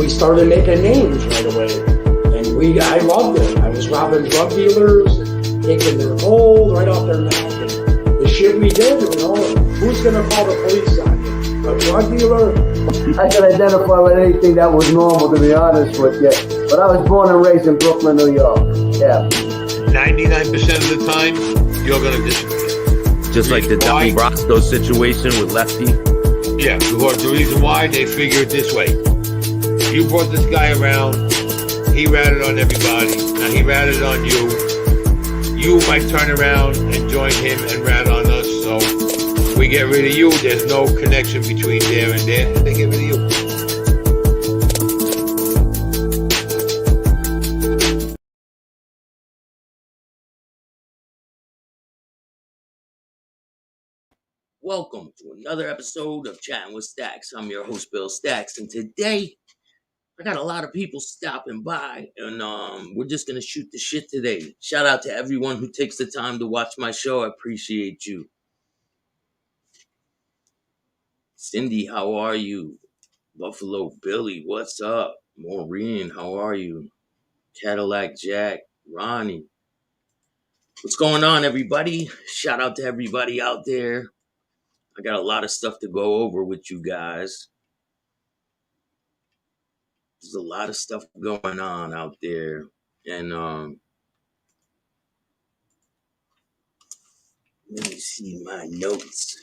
we started making names right away. And I loved it. I was robbing drug dealers, and taking their gold right off their neck. And the shit we did, who's going to call the police on you? A drug dealer? I can identify with anything that was normal, to be honest with you. But I was born and raised in Brooklyn, New York. Yeah. 99% of the time, you're going to disappear. Just like the Donnie Brasco situation with Lefty? Yeah, because the reason why, they figure it this way. You brought this guy around, he ratted on everybody, now he ratted on you. You might turn around and join him and rat on us, so we get rid of you, there's no connection between there and there, and they get rid of you. Welcome to another episode of Chatting with Staxx. I'm your host, Bill Staxx, and today I got a lot of people stopping by, and we're just gonna shoot the shit today. Shout out to everyone who takes the time to watch my show. I appreciate you. Cindy, how are you? Buffalo Billy, what's up? Maureen, how are you? Cadillac Jack, Ronnie. What's going on, everybody? Shout out to everybody out there. I got a lot of stuff to go over with you guys. There's a lot of stuff going on out there. And let me see my notes.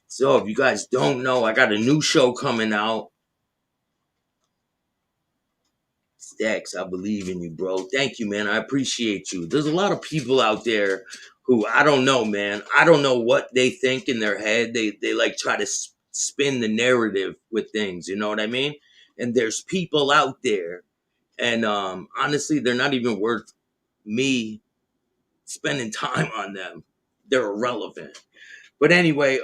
So if you guys don't know, I got a new show coming out. Staxx, I believe in you, bro. Thank you, man. I appreciate you. There's a lot of people out there who, I don't know, man. I don't know what they think in their head. They like try to spin the narrative with things, you know what I mean? And there's people out there, and honestly, they're not even worth me spending time on them. They're irrelevant. But anyway,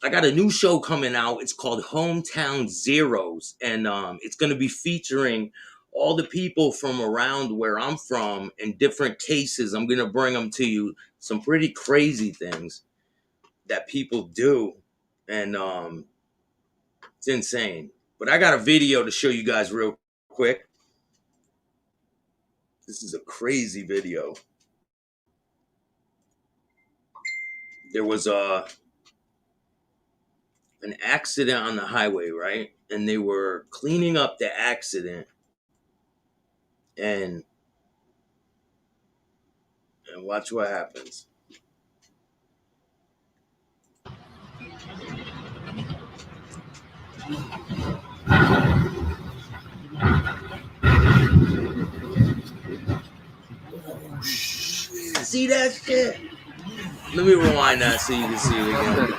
I got a new show coming out. It's called Hometown Zeros, and it's going to be featuring all the people from around where I'm from in different cases. I'm going to bring them to you, some pretty crazy things that people do, and it's insane. But I got a video to show you guys real quick. This is a crazy video. There was an accident on the highway, right? And they were cleaning up the accident, and watch what happens. Oh, shit. See that shit? Let me rewind that so you can see it again.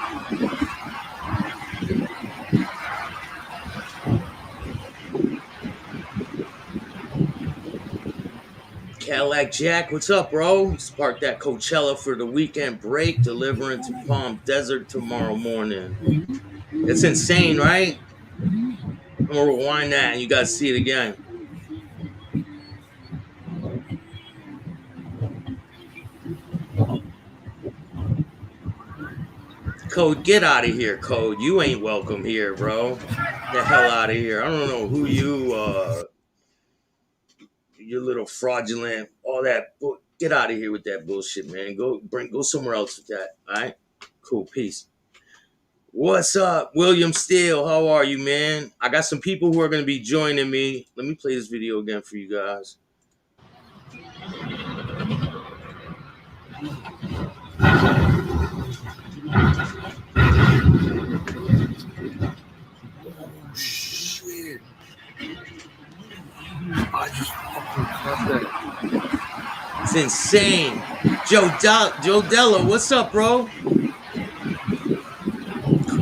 Cadillac Jack, what's up, bro? Just parked at Coachella for the weekend break, delivering to Palm Desert tomorrow morning. It's insane, right? I'm gonna rewind that and you guys see it again. Code, get out of here, Code. You ain't welcome here, bro. Get the hell out of here. I don't know who you're little fraudulent, all that. Get out of here with that bullshit, man. Go somewhere else with that. All right? Cool. Peace. What's up, William Steele? How are you, man? I got some people who are going to be joining me. Let me play this video again for you guys. Oh, shit. I just fucking cut that. It's insane. Joe Della, what's up, bro?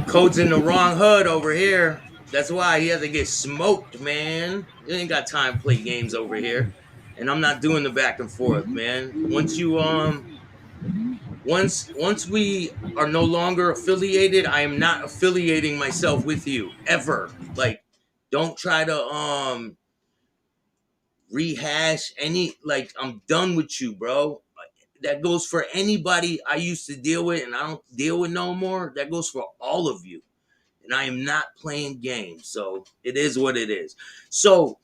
Code's in the wrong hood over here. That's why he has to get smoked, man. You ain't got time to play games over here. And I'm not doing the back and forth, man. Once you once we are no longer affiliated, I am not affiliating myself with you ever. Like, don't try to rehash any, like, I'm done with you, bro. That goes for anybody I used to deal with and I don't deal with no more. That goes for all of you. And I am not playing games. So it is what it is. So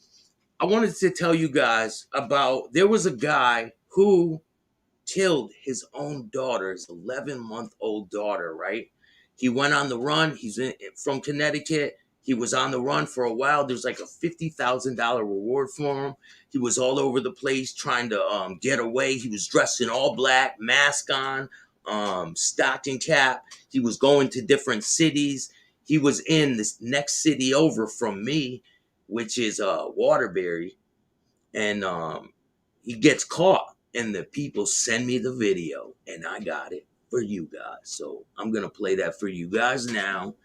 I wanted to tell you guys about, there was a guy who killed his own daughter, his 11-month-old daughter, right? He went on the run. From Connecticut. He was on the run for a while. There's like a $50,000 reward for him. He was all over the place trying to get away. He was dressed in all black, mask on, stocking cap. He was going to different cities. He was in this next city over from me, which is Waterbury, and he gets caught. And the people send me the video, and I got it for you guys. So I'm gonna play that for you guys now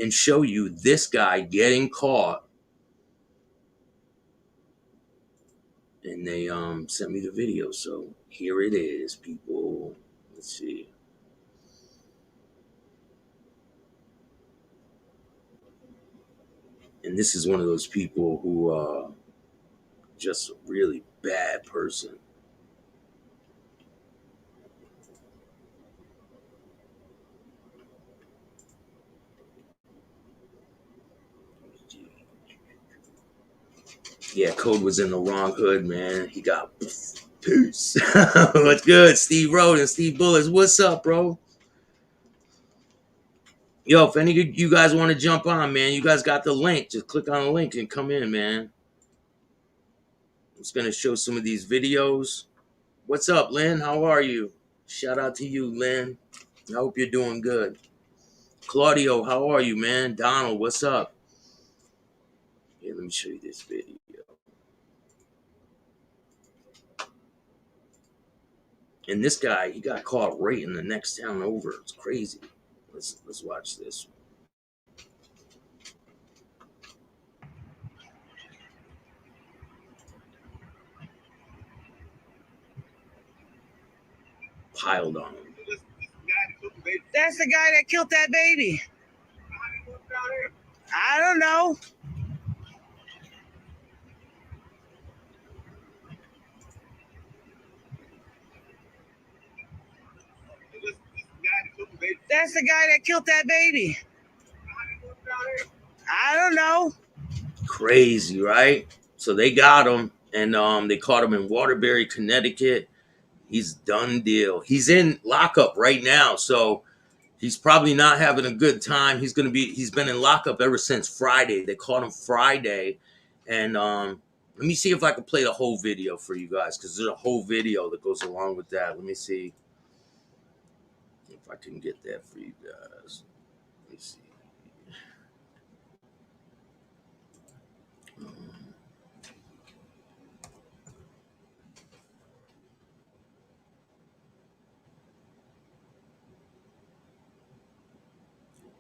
and show you this guy getting caught. And they sent me the video, so here it is, people. Let's see. And this is one of those people who just a really bad person. Yeah, Code was in the wrong hood, man. He got peace. What's good, Steve Roden, Steve Bullets? What's up, bro? Yo, if any of you guys want to jump on, man, you guys got the link. Just click on the link and come in, man. I'm just gonna show some of these videos. What's up, Lynn? How are you? Shout out to you, Lynn. I hope you're doing good. Claudio, how are you, man? Donald, what's up? Yeah, let me show you this video. And this guy, he got caught right in the next town over. It's crazy. Let's watch this. Piled on him. That's the guy that killed that baby. I don't know. That's the guy that killed that baby. I don't know. Crazy, right? So they got him, and they caught him in Waterbury, Connecticut. He's done deal. He's in lockup right now, so he's probably not having a good time. He's been in lockup ever since Friday. They caught him Friday, and let me see if I can play the whole video for you guys, because there's a whole video that goes along with that. Let me see if I can get that for you guys. Let me see.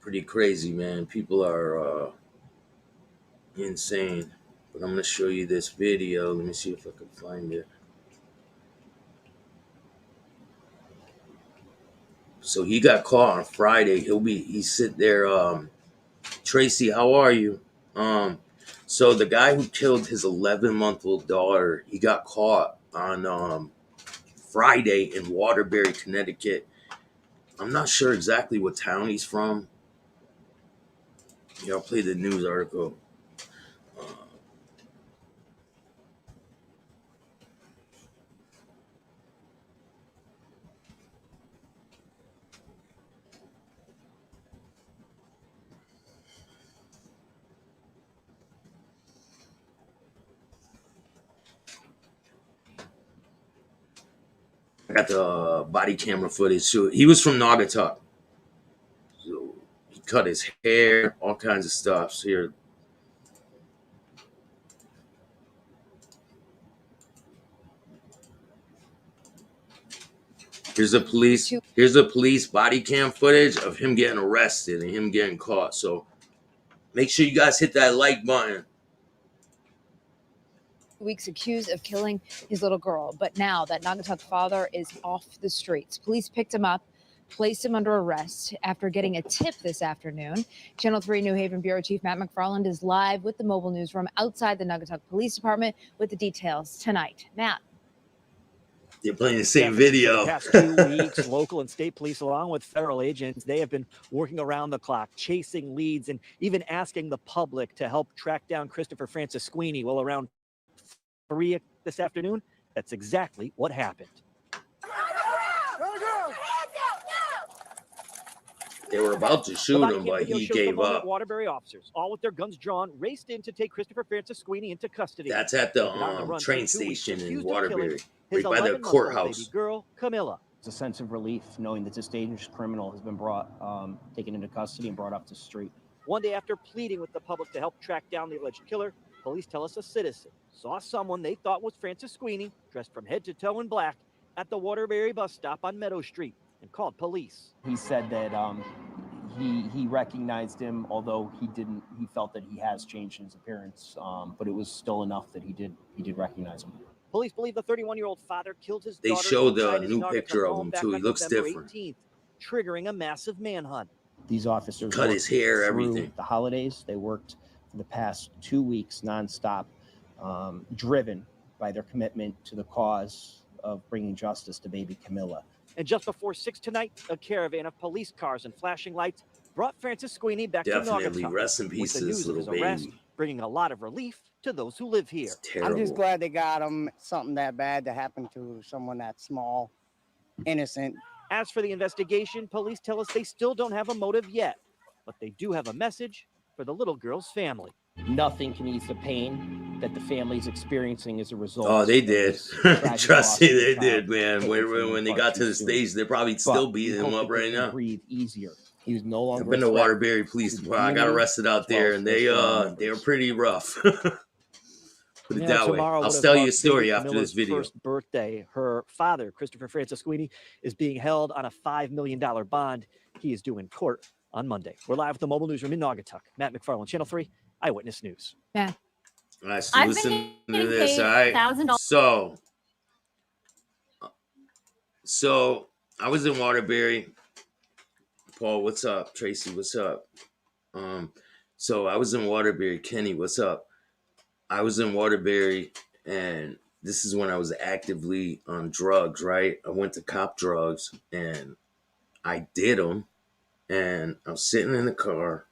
Pretty crazy, man. People are insane. But I'm gonna show you this video. Let me see if I can find it. So he got caught on Friday. He's sitting there. Tracy, how are you? So the guy who killed his 11-month-old daughter, he got caught on Friday in Waterbury, Connecticut. I'm not sure exactly what town he's from. Yeah, I'll play the news article. I got the body camera footage. So he was from Naugatuck. So he cut his hair, all kinds of stuff. So here. Here's the police body cam footage of him getting arrested and him getting caught. So make sure you guys hit that like button. weeks accused of killing his little girl. But now that Naugatuck father is off the streets. Police picked him up, placed him under arrest after getting a tip this afternoon. Channel 3 New Haven Bureau Chief Matt McFarland is live with the mobile newsroom outside the Naugatuck Police Department with the details tonight. Matt. They're playing the same video. For the past 2 weeks, local and state police, along with federal agents, they have been working around the clock, chasing leads, and even asking the public to help track down Christopher Francisquini. Well, around 3 this afternoon, that's exactly what happened. They were about to shoot him, but he gave up. Waterbury officers, all with their guns drawn, raced in to take Christopher Francisquini into custody. That's at the train station in Waterbury, right by the courthouse. Baby girl, Camilla. It's a sense of relief knowing that this dangerous criminal has been brought, taken into custody and brought up the street. One day after pleading with the public to help track down the alleged killer, police tell us a citizen saw someone they thought was Francisquini, dressed from head to toe in black, at the Waterbury bus stop on Meadow Street and called police. He said that he recognized him, although he felt that he has changed in his appearance, but it was still enough that he did recognize him. Police believe the 31-year-old father killed his daughter. They showed the new picture of him too. He looks different. 18th, triggering a massive manhunt. These officers cut his hair, everything. The holidays, they worked for the past 2 weeks nonstop, driven by their commitment to the cause of bringing justice to baby Camilla. And just before 6 tonight, a caravan of police cars and flashing lights brought Francisquini back to Naugatuck. Definitely rest in peace to this little baby. Arrest, bringing a lot of relief to those who live here. I'm just glad they got him. Something that bad to happen to someone that small, innocent. As for the investigation, police tell us they still don't have a motive yet, but they do have a message for the little girl's family. Nothing can ease the pain that the family's experiencing as a result. Oh, they did. Trust me, they did, man. When they got to the stage, they're probably still beating him up right now. Breathe easier. He was no longer. I've been to Waterbury Police Department. I got arrested out there, and they were pretty rough. Put it that way. I'll tell you a story after this video. First birthday, her father, Christopher Francisquini, is being held on a $5 million bond. He is due in court on Monday. We're live at the mobile newsroom in Naugatuck. Matt McFarland, Channel 3, Eyewitness News. Yeah. All right, so listen to this, all right? So I was in Waterbury. Paul, what's up? Tracy, what's up? So I was in Waterbury. Kenny, what's up? I was in Waterbury, and this is when I was actively on drugs, right? I went to cop drugs, and I did them, and I was sitting in the car.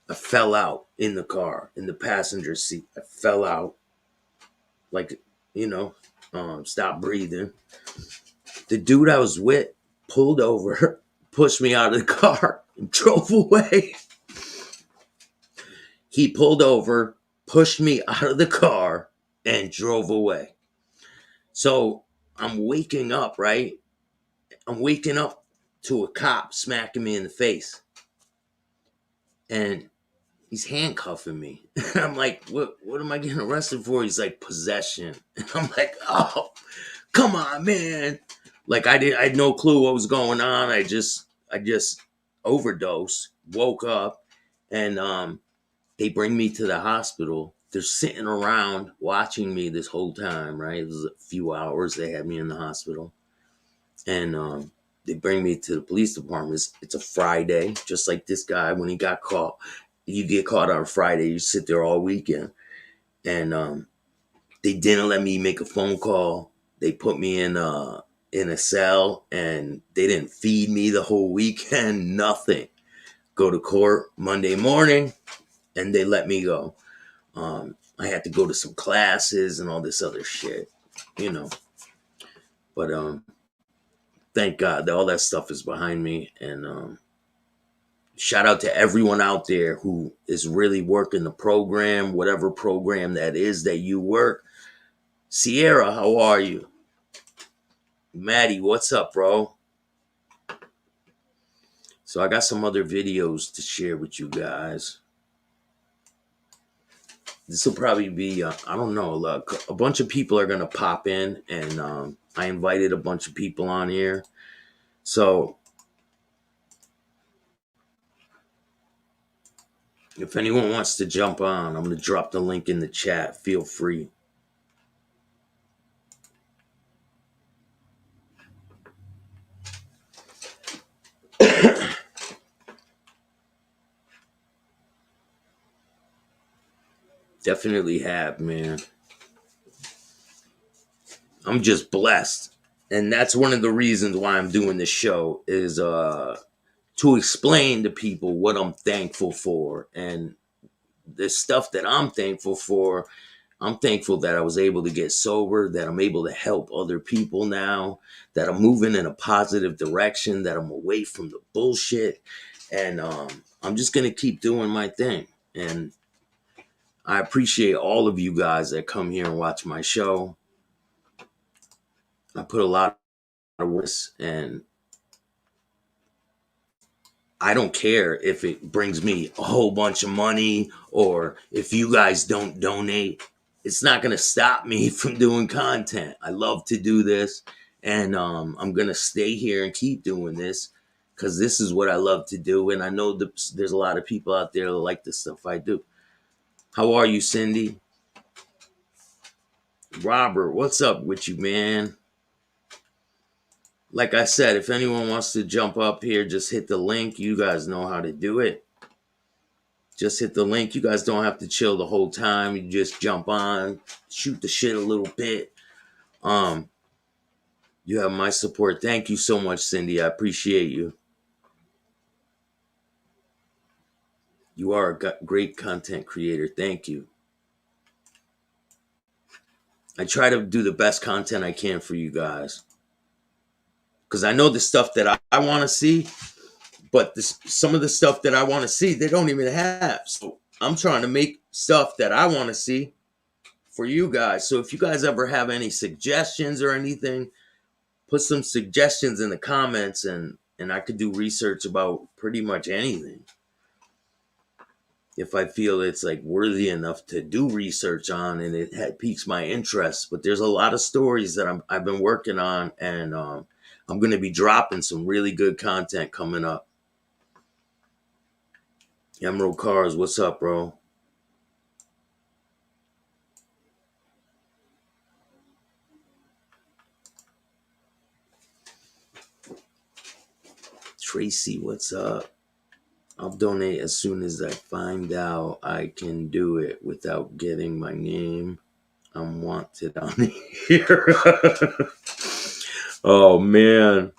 I fell out in the car, in the passenger seat. I fell out, like, stopped breathing. The dude I was with pulled over, pushed me out of the car, and drove away. He pulled over, pushed me out of the car, and drove away. So I'm waking up, right? I'm waking up to a cop smacking me in the face. And he's handcuffing me. I'm like, what am I getting arrested for? He's like, possession. And I'm like, oh, come on, man. Like, I had no clue what was going on. I just overdosed, woke up, and they bring me to the hospital. They're sitting around watching me this whole time, right? It was a few hours they had me in the hospital. And they bring me to the police department. It's a Friday, just like this guy when he got caught. You get caught on a Friday, you sit there all weekend. And they didn't let me make a phone call. They put me in a cell, and they didn't feed me the whole weekend, nothing. Go to court Monday morning, and they let me go. I had to go to some classes and all this other shit, But thank God that all that stuff is behind me. And shout out to everyone out there who is really working the program, whatever program that is that you work. Sierra, how are you? Maddie, what's up, bro? So I got some other videos to share with you guys. This will probably be, I don't know, look, a bunch of people are going to pop in, and I invited a bunch of people on here. So if anyone wants to jump on, I'm going to drop the link in the chat. Feel free. Definitely have, man. I'm just blessed. And that's one of the reasons why I'm doing this show is to explain to people what I'm thankful for. And the stuff that I'm thankful for, I'm thankful that I was able to get sober, that I'm able to help other people now, that I'm moving in a positive direction, that I'm away from the bullshit. And I'm just going to keep doing my thing. And I appreciate all of you guys that come here and watch my show. I put a lot of work, and I don't care if it brings me a whole bunch of money or if you guys don't donate. It's not going to stop me from doing content. I love to do this, and I'm going to stay here and keep doing this because this is what I love to do. And I know there's a lot of people out there that like the stuff I do. How are you, Cindy? Robert, what's up with you, man? Like I said, if anyone wants to jump up here, just hit the link. You guys know how to do it. Just hit the link. You guys don't have to chill the whole time. You just jump on, shoot the shit a little bit. You have my support. Thank you so much, Cindy. I appreciate you. You are a great content creator. Thank you. I try to do the best content I can for you guys. Because I know the stuff that I want to see, but some of the stuff that I want to see, they don't even have. So I'm trying to make stuff that I want to see for you guys. So if you guys ever have any suggestions or anything, put some suggestions in the comments, and I could do research about pretty much anything. If I feel it's like worthy enough to do research on and it piques my interest. But there's a lot of stories that I've been working on, and I'm going to be dropping some really good content coming up. Emerald Cars, what's up, bro? Tracy, what's up? I'll donate as soon as I find out I can do it without getting my name. I'm wanted on here. Oh, man.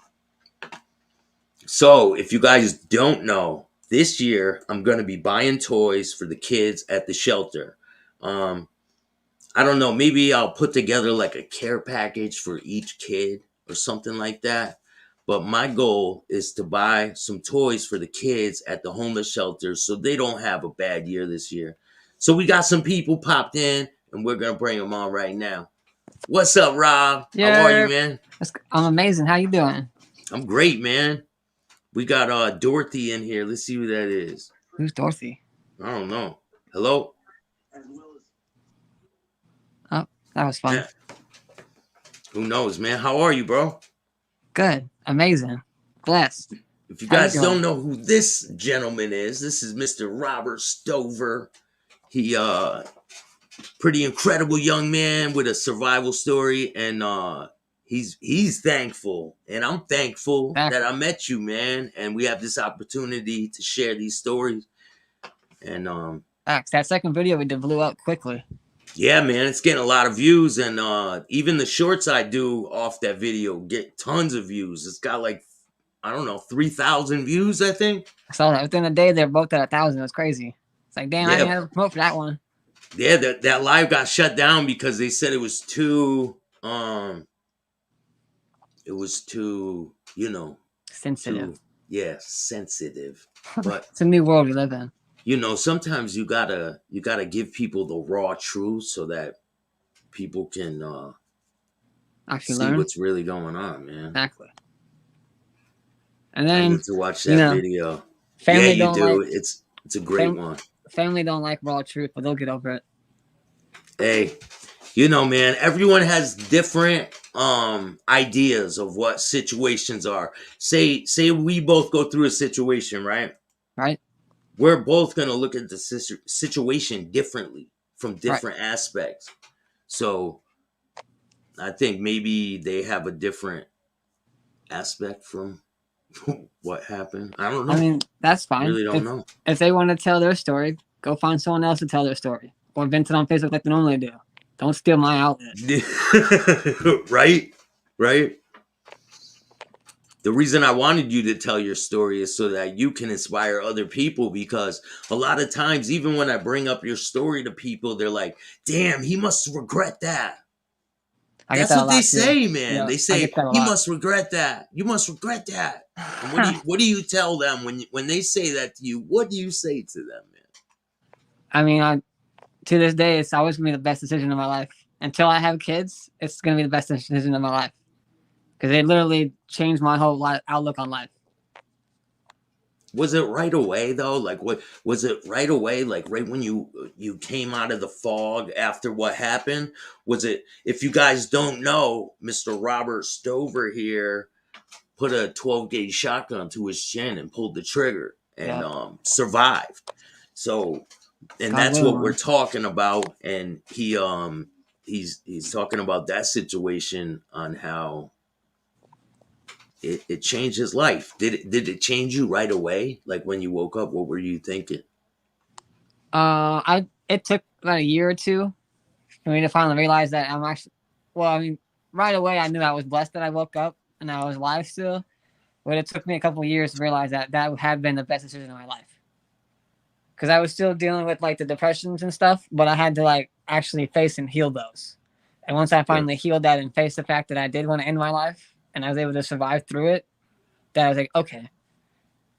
So, if you guys don't know, this year I'm going to be buying toys for the kids at the shelter. I don't know. Maybe I'll put together like a care package for each kid or something like that. But my goal is to buy some toys for the kids at the homeless shelters so they don't have a bad year this year. So we got some people popped in, and we're going to bring them on right now. What's up, Rob? Yeah, how are you, man? I'm amazing. How you doing? I'm great, man. We got Dorothy in here. Let's see who that is. Who's Dorothy? I don't know. Hello? Oh, that was fun. Yeah. Who knows, man? How are you, bro? Good. Amazing. Blessed. If you guys don't know who this gentleman is, this is Mr. Robert Stover. He pretty incredible young man with a survival story, and he's thankful, and I'm thankful that I met you, man, and we have this opportunity to share these stories. And that second video we did blew up quickly. Yeah, man, it's getting a lot of views, and even the shorts I do off that video get tons of views. It's got like, I don't know, 3,000 views, I think. I saw that within a day they're both at 1,000. It was crazy. It's like, damn, I didn't have to promote for that one. Yeah, that live got shut down because they said it was too sensitive. Sensitive. But it's a new world we live in. Sometimes you gotta give people the raw truth so that people can actually see learn what's really going on, man. Exactly. And then I need to watch that video. Family yeah, you do. Like, it's a great one. Family don't like raw truth, but they'll get over it. Hey, man, everyone has different ideas of what situations are. Say we both go through a situation, right? Right. We're both going to look at the situation differently from different aspects. So I think maybe they have a different aspect from what happened. I don't know. I mean, that's fine. I really don't know. If they want to tell their story, go find someone else to tell their story. or vented on Facebook like they normally do. Don't steal my outlet. Right? The reason I wanted you to tell your story is so that you can inspire other people, because a lot of times, even when I bring up your story to people, they're like, damn, he must regret that. I get That's that a what they lot, say, too. man. Yeah, They I say, get that a he lot. must regret that. You must regret that. And what do you tell them when they say that to you? What do you say to them, man? I mean, to this day, it's always going to be the best decision of my life. Until I have kids, it's going to be the best decision of my life. Because it literally changed my whole outlook on life. Was it right away though? Like, what was it right away? Like right when you came out of the fog after what happened? Was it? If you guys don't know, Mr. Robert Stover here put a 12 gauge shotgun to his chin and pulled the trigger and survived. So, and that's what we're talking about. And he's talking about that situation on how it changed his life. Did it change you right away? Like when you woke up, what were you thinking? It took about a year or two for me to finally realize that I'm actually, well, I mean, right away I knew I was blessed that I woke up and I was alive still. But it took me a couple of years to realize that had been the best decision of my life. Because I was still dealing with like the depressions and stuff, but I had to like actually face and heal those. And once I finally healed that and faced the fact that I did want to end my life and I was able to survive through it, that I was like, okay,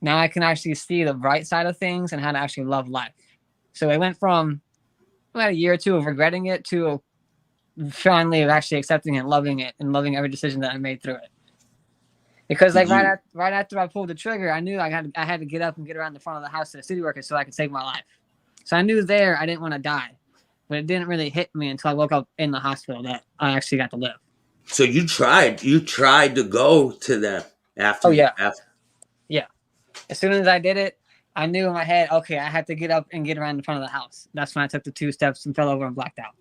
now I can actually see the bright side of things and how to actually love life. So it went from about a year or two of regretting it to finally of actually accepting it and loving every decision that I made through it. Because like right after I pulled the trigger, I knew I had to get up and get around the front of the house to the city worker so I could save my life. So I knew there I didn't want to die, but it didn't really hit me until I woke up in the hospital that I actually got to live. So you tried to go to them after. Oh yeah. Yeah. As soon as I did it, I knew in my head, okay, I had to get up and get around the front of the house. That's when I took the 2 steps and fell over and blacked out.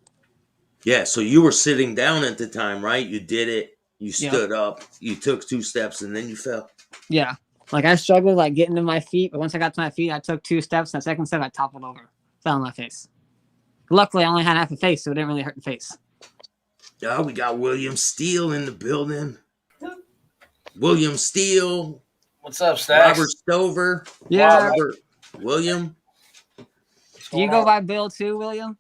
Yeah, so you were sitting down at the time, right? You did it. You stood up. You took 2 steps, and then you fell. Yeah. Like, I struggled, like, getting to my feet. But once I got to my feet, I took 2 steps. And the second step, I toppled over. Fell on my face. Luckily, I only had half a face, so it didn't really hurt the face. Oh, we got William Steele in the building. William Steele. What's up, Staxx? Robert Stover. Yeah. Robert. William. Do you go by Bill, too, William?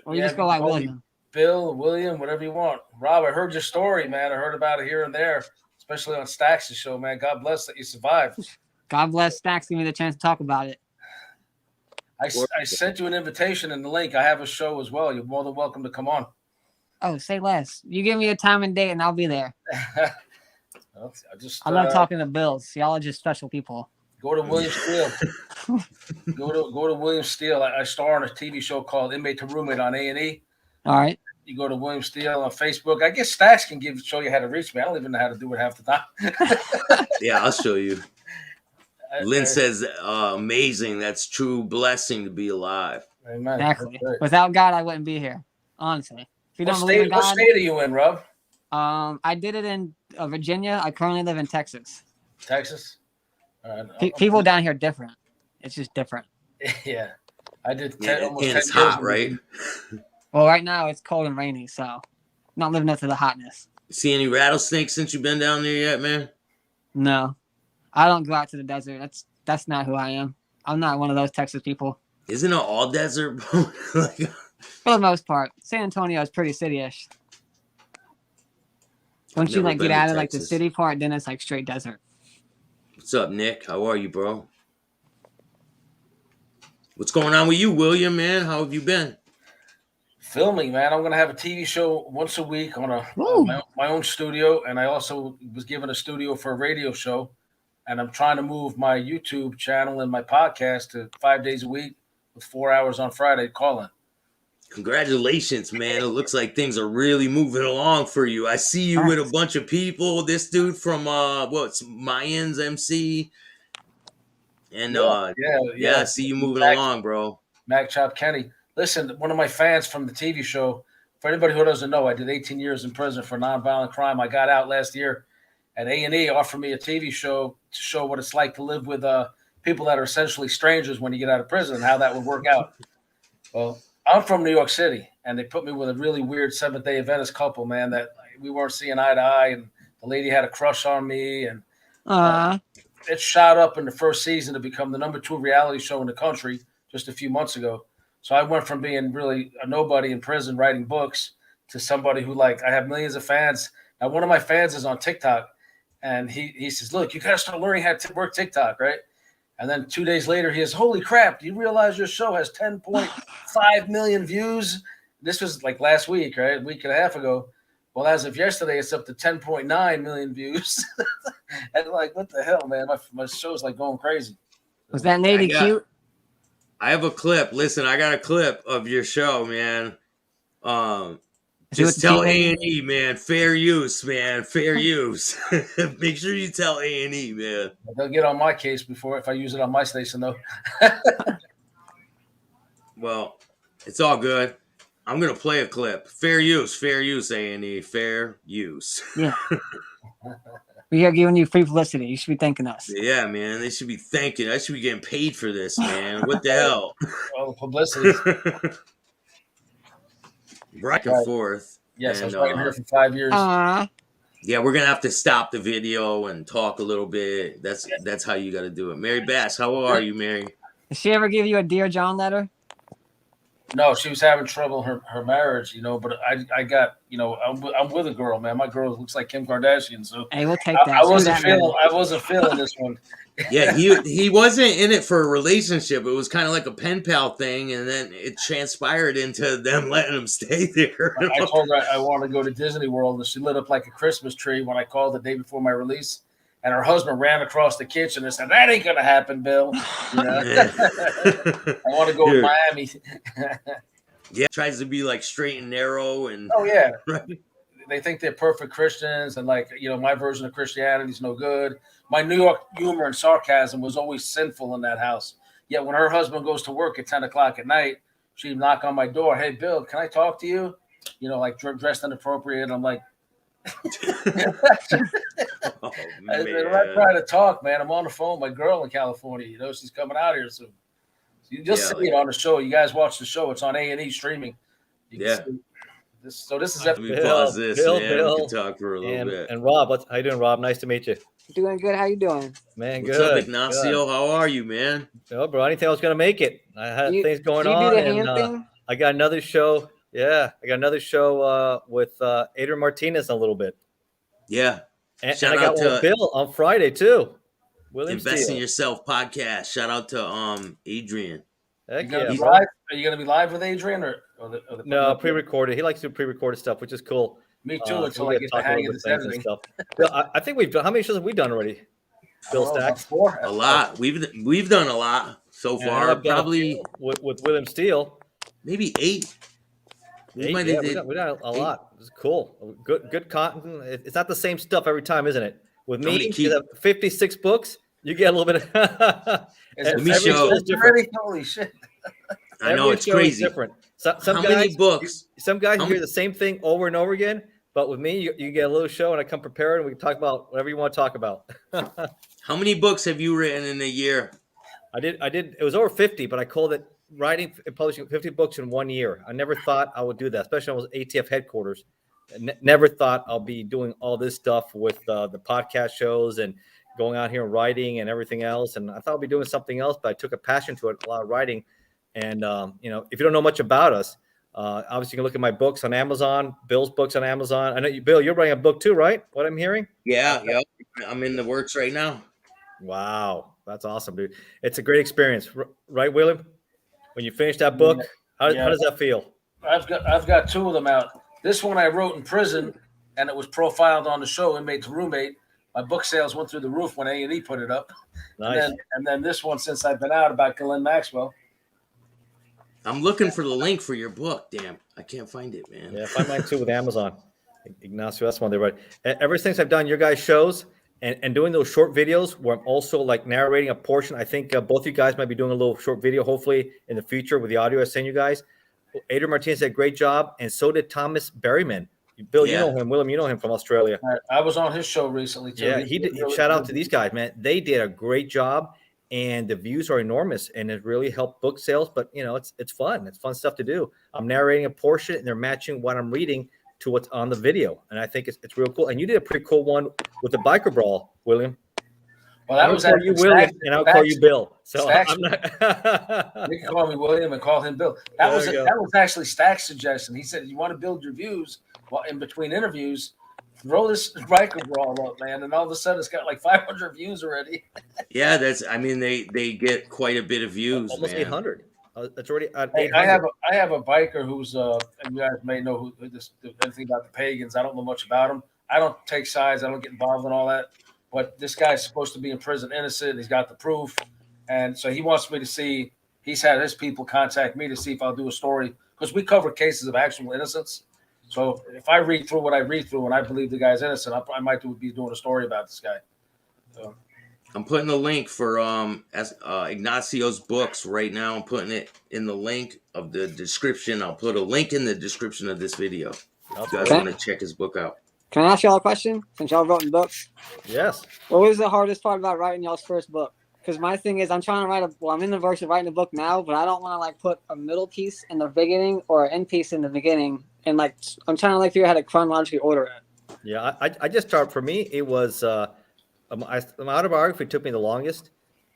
Or you just go by William? Bill, William, whatever you want. Rob, I heard your story, man. I heard about it here and there, especially on Staxx's show, man. God bless that you survived. God bless Staxx giving me the chance to talk about it. I sent you an invitation and the link. I have a show as well. You're more than welcome to come on. Oh, say less. You give me a time and date and I'll be there. Well, I love talking to Bills. Y'all are just special people. Go to William Steele. go to William Steele. I star on a TV show called Inmate to Roommate on A&E. All right. You go to William Steele on Facebook. I guess Staxx can show you how to reach me. I don't even know how to do it half the time. Yeah, I'll show you. Lynn says, amazing. That's true blessing to be alive. Amen. Exactly. Without God, I wouldn't be here. Honestly. If you don't believe in God, what state are you in, Rob? I did it in Virginia. I currently live in Texas. Texas? People down here are different. It's just different. Yeah. I did almost 10 it's hot, right? Well, right now it's cold and rainy, so not living up to the hotness. See any rattlesnakes since you've been down there yet, man? No. I don't go out to the desert. That's not who I am. I'm not one of those Texas people. Isn't it all desert? For the most part. San Antonio is pretty city-ish. Once you like get out of like the city part, then it's like straight desert. What's up, Nick? How are you, bro? What's going on with you, William, man? How have you been? Filming, man. I'm going to have a TV show once a week on my own studio, and I also was given a studio for a radio show, and I'm trying to move my YouTube channel and my podcast to 5 days a week with 4 hours on Friday call-in. Congratulations, man. It looks like things are really moving along for you. I see you with a bunch of people. This dude from, what's Mayans MC? And, I see you moving along, bro. Mac Chop Kenny. Listen, one of my fans from the TV show, for anybody who doesn't know, I did 18 years in prison for nonviolent crime. I got out last year, and A&E offered me a TV show to show what it's like to live with people that are essentially strangers when you get out of prison and how that would work out. Well, I'm from New York City, and they put me with a really weird Seventh-day Adventist couple, man, that we weren't seeing eye to eye, and the lady had a crush on me, and it shot up in the first season to become the #2 reality show in the country just a few months ago. So I went from being really a nobody in prison writing books to somebody who, like, I have millions of fans. Now, one of my fans is on TikTok, and he says, look, you got to start learning how to work TikTok, right? And then 2 days later, he says, holy crap, do you realize your show has 10.5 million views? This was like last week, right? A week and a half ago. Well, as of yesterday, it's up to 10.9 million views. And like, what the hell, man? My show's like going crazy. Was that lady cute? I have a clip. Listen, I got a clip of your show, man. Just tell A&E, man. Fair use, man. Fair use. Make sure you tell A&E, man. They'll get on my case before if I use it on my station, though. Well, it's all good. I'm gonna play a clip. Fair use, A&E. Fair use. Yeah. We are giving you free publicity. You should be thanking us. Yeah, man. They should be thanking. I should be getting paid for this, man. What the hell? All the publicity. Back and forth. Yes, and, I was right here for 5 years. Yeah, we're gonna have to stop the video and talk a little bit. That's how you got to do it. Mary Bass, how are you, Mary? Did she ever give you a Dear John letter? No, she was having trouble in her marriage, but I got, I'm with a girl, man. My girl looks like Kim Kardashian, so hey, we'll take that. I wasn't feeling this one. Yeah, he wasn't in it for a relationship. It was kind of like a pen pal thing, and then it transpired into them letting him stay there. I told her I want to go to Disney World, and she lit up like a Christmas tree when I called the day before my release. And her husband ran across the kitchen and said, "That ain't gonna happen, Bill. I want to go to Miami." Yeah, tries to be like straight and narrow, and oh yeah, they think they're perfect Christians, and like my version of Christianity is no good. My New York humor and sarcasm was always sinful in that house. Yet when her husband goes to work at 10 o'clock at night, she'd knock on my door. "Hey, Bill, can I talk to you?" Like dressed inappropriate. I'm like. Oh, I'm not trying to talk, man. I'm on the phone with my girl in California. She's coming out here soon. So you just see it on the show. You guys watch the show. It's on A&E streaming. Yeah. This is Let me pause this, man. We can talk for a little bit. And Rob, how you doing, Rob? Nice to meet you. Doing good. How you doing? Man, What's good. up, Ignacio? Good. How are you, man? Oh, bro, I didn't think I was going to make it. I had things going on. Do the hand thing? I got another show. Yeah, I got another show with Adrian Martinez in a little bit. Yeah. And I got one with Bill on Friday, too. Invest in Yourself podcast. Shout out to Adrian. Are you going to be live with Adrian? or no, pre-recorded. He likes to do pre-recorded stuff, which is cool. Me too, until I get the hang of this editing. Bill, I think we've done, how many shows have we done already? Bill Staxx? A lot. We've done a lot so far. Probably with William Steele. Maybe 8. We done a lot. It's cool. Good content. It's not the same stuff every time, isn't it? With me, you have 56 books. You get a little bit of every show is different. Holy shit. I know, it's crazy. Different. How many books? Some guys hear the same thing over and over again, but with me, you get a little show and I come prepared and we can talk about whatever you want to talk about. How many books have you written in a year? I did. It was over 50, but I called it writing and publishing 50 books in 1 year. I never thought I would do that, especially when I was ATF headquarters. Never thought I'll be doing all this stuff with the podcast shows and going out here and writing and everything else. And I thought I'd be doing something else, but I took a passion to it, a lot of writing. And, if you don't know much about us, obviously you can look at my books on Amazon, Bill's books on Amazon. I know Bill, you're writing a book too, right? What I'm hearing? Yeah. I'm in the works right now. Wow. That's awesome, dude. It's a great experience. Right, William? When you finish that book, how does that feel? I've got 2 of them out. This one I wrote in prison, and it was profiled on the show, Inmate to Roommate. My book sales went through the roof when A&E put it up. Nice. And then this one, since I've been out, about Ghislaine Maxwell. I'm looking for the link for your book. Damn, I can't find it, man. Yeah, find mine too with Amazon. Ignacio, that's one they write. Ever since I've done your guys' shows and doing those short videos where I'm also like narrating a portion, I think both you guys might be doing a little short video, hopefully in the future with the audio I send you guys. Adrian Martinez did a great job, and so did Thomas Berryman. Bill, you know him. William, you know him from Australia. I was on his show recently too. Yeah, he did. Shout out to these guys, man. They did a great job, and the views are enormous, and it really helped book sales. But it's fun. It's fun stuff to do. I'm narrating a portion, and they're matching what I'm reading to what's on the video, and I think it's real cool. And you did a pretty cool one with the biker brawl, William. Well, that was call you William, and I'll call you Bill. So I'm not. You can call me William and call him Bill. That was actually Stax's suggestion. He said, "You want to build your views well in between interviews, throw this biker brawl up, man." And all of a sudden, it's got like 500 views already. Yeah, they get quite a bit of views, almost man. 800. That's already at 800. I have a biker who's and you guys may know anything about the pagans. I don't know much about him. I don't take sides. I don't get involved in all that. But this guy's supposed to be in prison innocent. He's got the proof. And so he wants me to see, he's had his people contact me to see if I'll do a story, because we cover cases of actual innocence. So if I read through what I read through and I believe the guy's innocent, I might be doing a story about this guy. So. I'm putting the link for Ignacio's books right now. I'm putting it in the link of the description. I'll put a link in the description of this video. If you guys want to check his book out. Can I ask y'all a question? Since y'all wrote books. Yes. What was the hardest part about writing y'all's first book? Because my thing is, I'm trying to I'm in the verse of writing a book now, but I don't want to like put a middle piece in the beginning or an end piece in the beginning, and like I'm trying to like figure out how to chronologically order it. Yeah, I just started. For me, it was my autobiography took me the longest,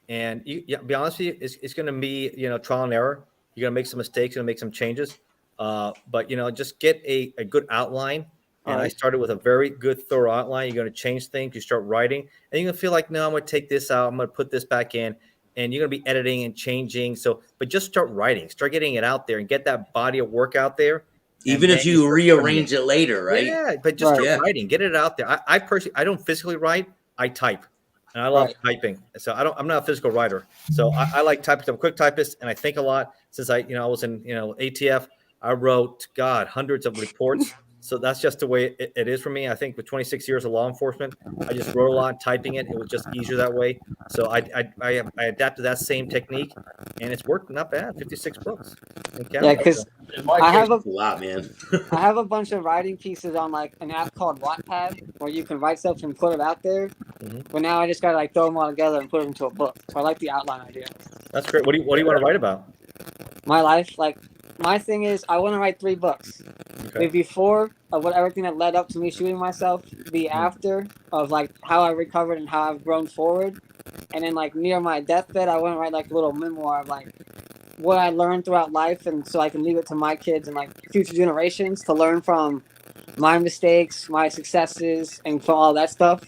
and to be honest with you, it's going to be trial and error. You're going to make some mistakes, you're going to make some changes, but just get a good outline. And I started with a very good, thorough outline. You're going to change things. You start writing, and you're going to feel like, no, I'm going to take this out. I'm going to put this back in, and you're going to be editing and changing. But just start writing. Start getting it out there and get that body of work out there. Even if you rearrange it later, right? Yeah, but just start writing. Get it out there. I personally, I don't physically write. I type, and I love typing. So I'm not a physical writer. So I like typing. I'm a quick typist, and I think a lot. Since I was in ATF, I wrote hundreds of reports. So that's just the way it is for me. I think with 26 years of law enforcement, I just wrote a lot, typing it. It was just easier that way. So I adapted that same technique, and it's worked not bad. 56 books. Yeah, because I have a lot, man. I have a bunch of writing pieces on like an app called Wattpad, where you can write stuff and put it out there. Mm-hmm. But now I just gotta like throw them all together and put it into a book. So I like the outline idea. That's great. What do you want to write about? My life, like. My thing is, I want to write 3 books. The before of everything that led up to me shooting myself, the after of like how I recovered and how I've grown forward, and then like near my deathbed, I want to write like a little memoir of like what I learned throughout life, and so I can leave it to my kids and like future generations to learn from my mistakes, my successes, and from all that stuff.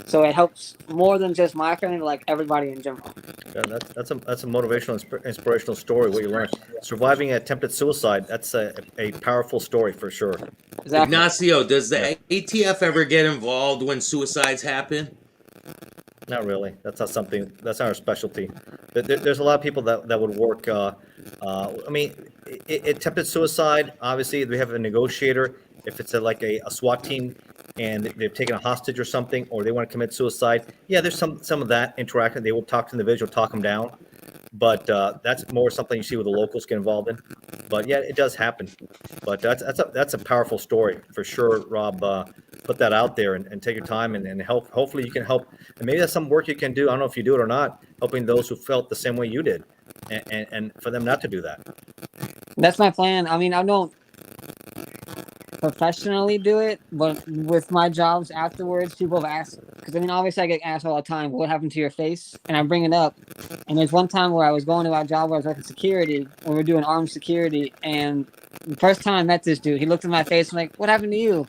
So it helps more than just my family, like everybody in general. Yeah, that's a motivational, inspirational story. What you learned, surviving attempted suicide. That's a powerful story for sure. Exactly. Ignacio, does the ATF ever get involved when suicides happen? Not really. That's not something. That's not our specialty. There's a lot of people that would work. I mean, attempted suicide. Obviously, we have a negotiator. If it's like a SWAT team and they've taken a hostage or something, or they want to commit suicide, yeah, there's some of that interaction. They will talk to the individual, talk them down. But that's more something you see with the locals get involved in. But yeah, it does happen. But that's a powerful story for sure, Rob. Put that out there and take your time and help. Hopefully you can help. And maybe that's some work you can do. I don't know if you do it or not, helping those who felt the same way you did and for them not to do that. That's my plan. I mean, I don't professionally do it, but with my jobs afterwards, people have asked, because I mean, obviously I get asked all the time, what happened to your face? And I bring it up. And there's one time where I was going to our job where I was working security, and we were doing armed security, and the first time I met this dude, he looked at my face and like, what happened to you?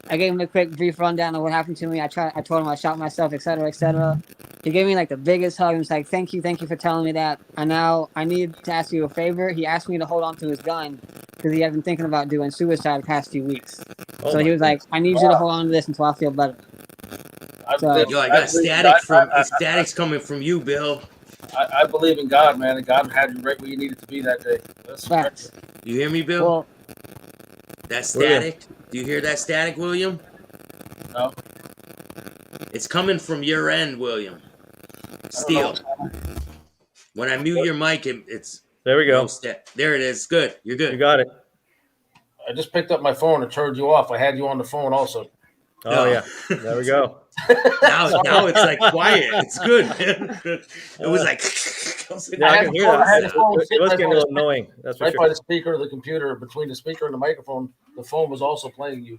I gave him a quick brief rundown of what happened to me. I told him I shot myself, etc., etc. He gave me like the biggest hug and was like, thank you for telling me that. And now I need to ask you a favor. He asked me to hold on to his gun because he had been thinking about doing suicide the past few weeks. So he was like, I need you to hold on to this until I feel better. Yo, I got static's coming from you, Bill. I believe in God, man, and God had you right where you needed to be that day. That's facts. You hear me, Bill? Well, that static? Do you hear that static, William? No. It's coming from your end, William. Steel. When I mute your mic, it's... There we go. There it is. Good. You're good. You got it. I just picked up my phone and turned you off. I had you on the phone also. Oh, yeah. There we go. Now it's like quiet. It's good, man. It was like I was like, Yeah, I can hear I had the that. phone It sitting was right getting by a the little annoying. That's for right sure. by the speaker of the computer, between the speaker and the microphone. The phone was also playing you.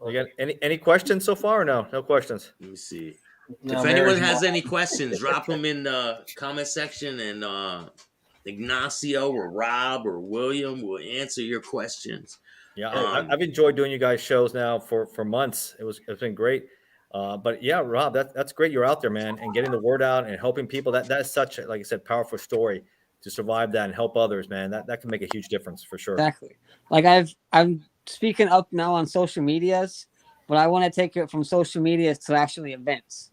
You got any questions so far or no? No questions. let me see. No, If anyone Mary's has mom. any questions, drop them in the comment section, and Ignacio or Rob or William will answer your questions. Yeah, Um, I've enjoyed doing you guys shows now for months. It's been great. But yeah, Rob, that's great. You're out there, man, and getting the word out and helping people. That's such, like I said, powerful story to survive that and help others, man. That can make a huge difference for sure. Exactly. Like I'm speaking up now on social medias, but I want to take it from social medias to actually events.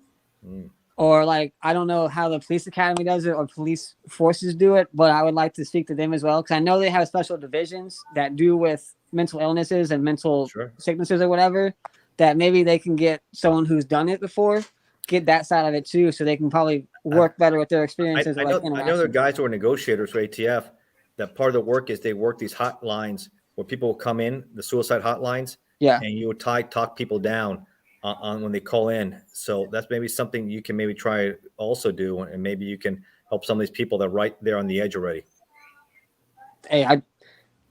Or like I don't know how the police academy does it or police forces do it, but I would like to speak to them as well because I know they have special divisions that do with mental illnesses and mental sicknesses or whatever. That maybe they can get someone who's done it before, get that side of it too, so they can probably work better with their experiences. I know there are guys who are negotiators for ATF. That part of the work is they work these hotlines where people will come in, the suicide hotlines, and you would talk people down on when they call in. So that's maybe something you can maybe try also do, and maybe you can help some of these people that are right there on the edge already. Hey,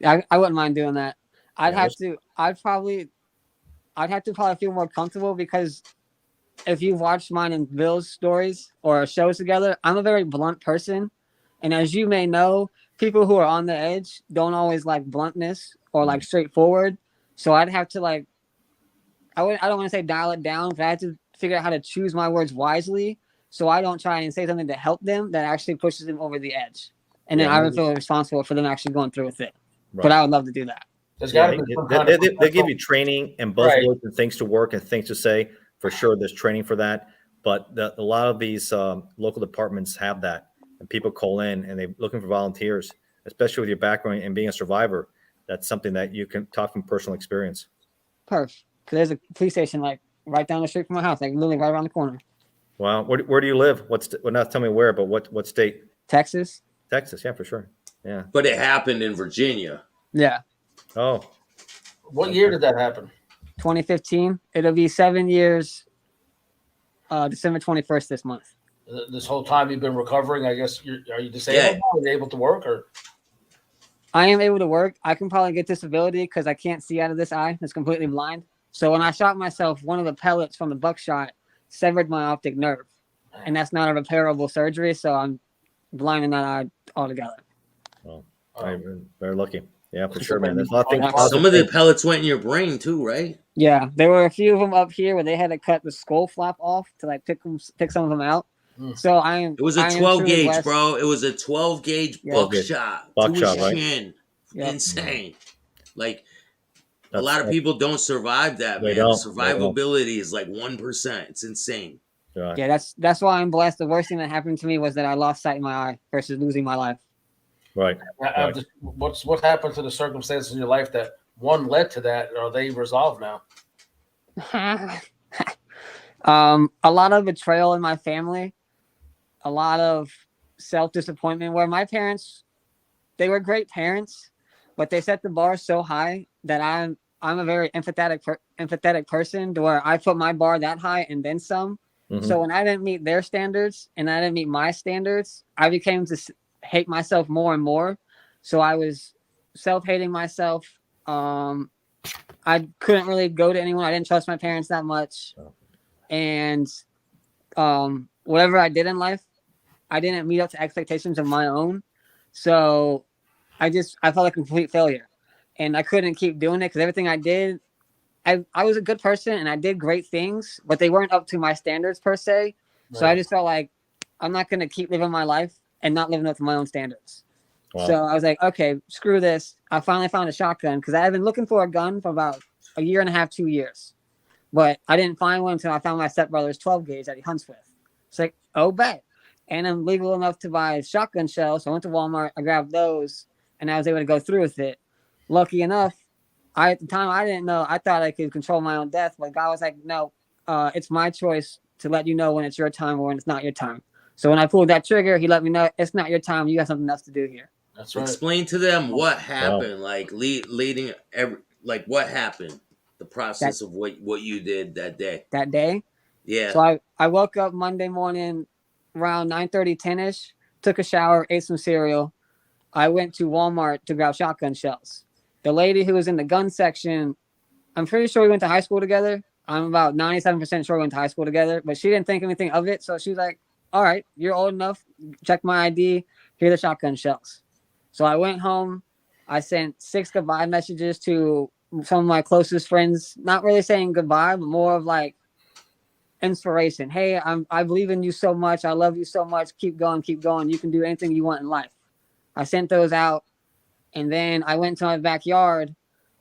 I wouldn't mind doing that. I'd have to probably feel more comfortable because if you've watched mine and Bill's stories or shows together, I'm a very blunt person. And as you may know, people who are on the edge don't always like bluntness or like straightforward. So I'd have to I don't want to say dial it down, but I have to figure out how to choose my words wisely so I don't try and say something to help them that actually pushes them over the edge. And then I would feel responsible for them actually going through with it. Right. But I would love to do that. There's got to be they give you training and buzzwords and things to work and things to say. For sure, there's training for that. But a lot of these local departments have that. And people call in and they're looking for volunteers, especially with your background and being a survivor. That's something that you can talk from personal experience. Perfect. Because there's a police station like right down the street from my house, like literally right around the corner. Wow. Where do you live? Well, not tell me where, but what state? Texas. Texas, yeah, for sure. Yeah. But it happened in Virginia. Yeah. Oh. What year did that happen? 2015. It'll be 7 years. December 21st this month. This whole time you've been recovering, I guess. Are you disabled now? Are you able to work or? I am able to work. I can probably get disability because I can't see out of this eye. It's completely blind. So when I shot myself, one of the pellets from the buckshot severed my optic nerve. And that's not a repairable surgery. So I'm blind in that eye altogether. Oh, very lucky. Yeah, for sure, man. There's a lot of things. Some of the pellets went in your brain too, right? Yeah, there were a few of them up here where they had to cut the skull flap off to pick some of them out. So it was a 12 gauge, bro. It was a 12 gauge buckshot. Buckshot, right? Chin. Yep. Insane. Like That's a lot of people don't survive that, man. Survivability is like 1%. It's insane. Right. Yeah, that's why I'm blessed. The worst thing that happened to me was that I lost sight in my eye versus losing my life. Right. What happened to the circumstances in your life that one led to that? Are they resolved now? A lot of betrayal in my family, a lot of self-disappointment where my parents, they were great parents, but they set the bar so high that I'm a very empathetic person to where I put my bar that high and then some. Mm-hmm. So when I didn't meet their standards and I didn't meet my standards, I became to hate myself more and more. So I was self-hating myself. I couldn't really go to anyone. I didn't trust my parents that much. And whatever I did in life, I didn't meet up to expectations of my own. So I felt like a complete failure. And I couldn't keep doing it because everything I did, I was a good person and I did great things, but they weren't up to my standards per se. Right. So I just felt like I'm not going to keep living my life and not living up to my own standards. Wow. So I was like, okay, screw this. I finally found a shotgun because I had been looking for a gun for about a year and a half, 2 years. But I didn't find one until I found my stepbrother's 12 gauge that he hunts with. It's like, oh, bet. And I'm legal enough to buy shotgun shells. So I went to Walmart, I grabbed those, and I was able to go through with it. Lucky enough, at the time, I didn't know. I thought I could control my own death. But God was like, no, it's my choice to let you know when it's your time or when it's not your time. So when I pulled that trigger, he let me know it's not your time. You got something else to do here. That's right. Explain to them what happened, like leading what happened, the process of what you did that day. That day? Yeah. So I woke up Monday morning around 9:30, 10ish, took a shower, ate some cereal. I went to Walmart to grab shotgun shells. The lady who was in the gun section, I'm pretty sure we went to high school together. I'm about 97% sure we went to high school together, but she didn't think anything of it. So she was like, all right, you're old enough. Check my ID. Here are the shotgun shells. So I went home. I sent 6 goodbye messages to some of my closest friends, not really saying goodbye, but more of like inspiration. Hey, I believe in you so much. I love you so much. Keep going, keep going. You can do anything you want in life. I sent those out, and then I went to my backyard.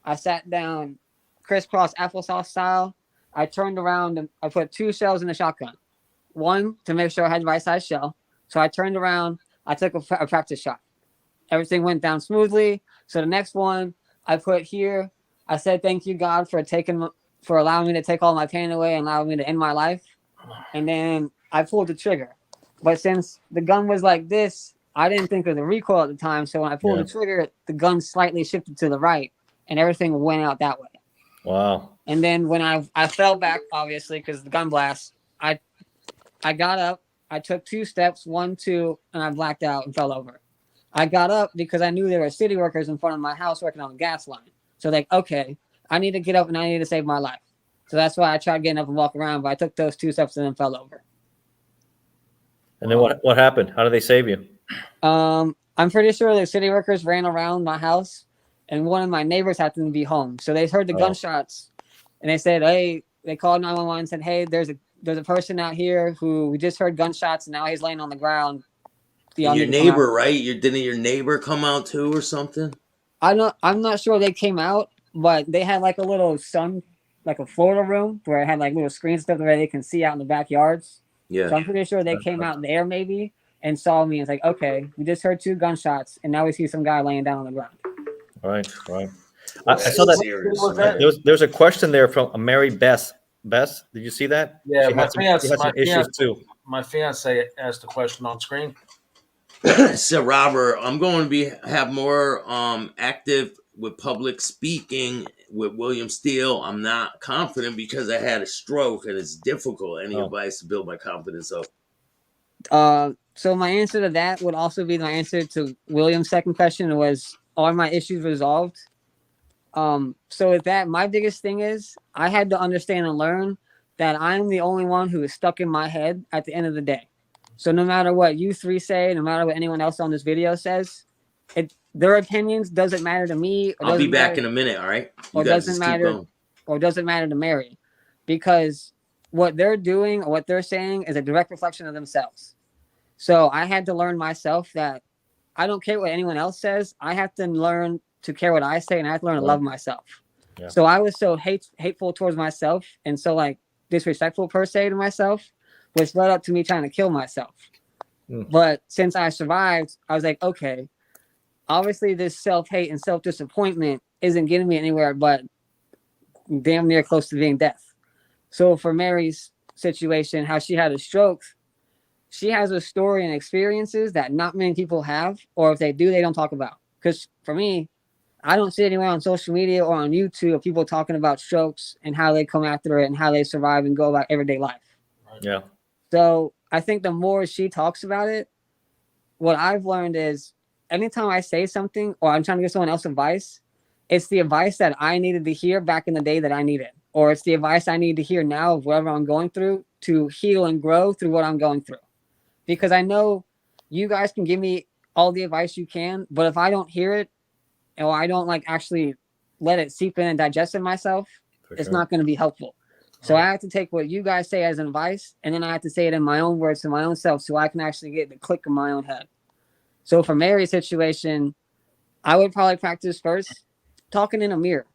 I sat down, crisscross applesauce style. I turned around and I put 2 shells in the shotgun. One to make sure I had the right size shell. So I turned around. I took a practice shot. Everything went down smoothly. So the next one I put here. I said thank you God for allowing me to take all my pain away and allowing me to end my life. And then I pulled the trigger. But since the gun was like this, I didn't think of the recoil at the time. So when I pulled the trigger, the gun slightly shifted to the right and everything went out that way. Wow. And then when I fell back, obviously, because the gun blast, I got up, I took 2 steps, 1, 2, and I blacked out and fell over. I got up because I knew there were city workers in front of my house working on a gas line. So like, okay, I need to get up and I need to save my life. So that's why I tried getting up and walk around, but I took those 2 steps and then fell over. And then what happened? How did they save you? I'm pretty sure the city workers ran around my house and one of my neighbors happened to be home. So they heard the gunshots and they said, hey, they called 911 and said, hey, there's a person out here who we just heard gunshots and now he's laying on the ground. And your neighbor, right? Didn't your neighbor come out too or something? I'm not sure they came out, but they had like a little like a Florida room where it had like little screen stuff where they can see out in the backyards. Yeah. So I'm pretty sure they came out there maybe and saw me and was like, okay, we just heard 2 gunshots and now we see some guy laying down on the ground. Right. I saw that there's a question there from Mary Bess. Bess, did you see that? Yeah, she had some issues too. My fiance asked the question on screen. So Robert, I'm going to have more active with public speaking with William Steele. I'm not confident because I had a stroke and it's difficult. Any advice to build my confidence up? So my answer to that would also be my answer to William's second question was, are my issues resolved? So with that, my biggest thing is I had to understand and learn that I'm the only one who is stuck in my head at the end of the day. So no matter what you 3 say, no matter what anyone else on this video says, their opinions doesn't matter to me. I'll be back in a minute, all right? Or doesn't matter to Mary, because what they're doing or what they're saying is a direct reflection of themselves. So I had to learn myself that I don't care what anyone else says. I have to learn to care what I say, and I have to learn to love myself. Yeah. So I was so hateful towards myself and so like disrespectful per se to myself, which led up to me trying to kill myself. But since I survived, I was like, okay, obviously this self-hate and self-disappointment isn't getting me anywhere but damn near close to being death. So for Mary's situation, how she had a stroke, she has a story and experiences that not many people have, or if they do, they don't talk about. Because for me, I don't see anywhere on social media or on YouTube of people talking about strokes and how they come after it and how they survive and go about everyday life. Yeah. So I think the more she talks about it, what I've learned is anytime I say something or I'm trying to give someone else advice, it's the advice that I needed to hear back in the day that I needed, or it's the advice I need to hear now of whatever I'm going through to heal and grow through what I'm going through. Because I know you guys can give me all the advice you can, but if I don't hear it or I don't like actually let it seep in and digest it myself, it's not going to be helpful. So I have to take what you guys say as advice, and then I have to say it in my own words to my own self so I can actually get the click in my own head. So for Mary's situation, I would probably practice first talking in a mirror.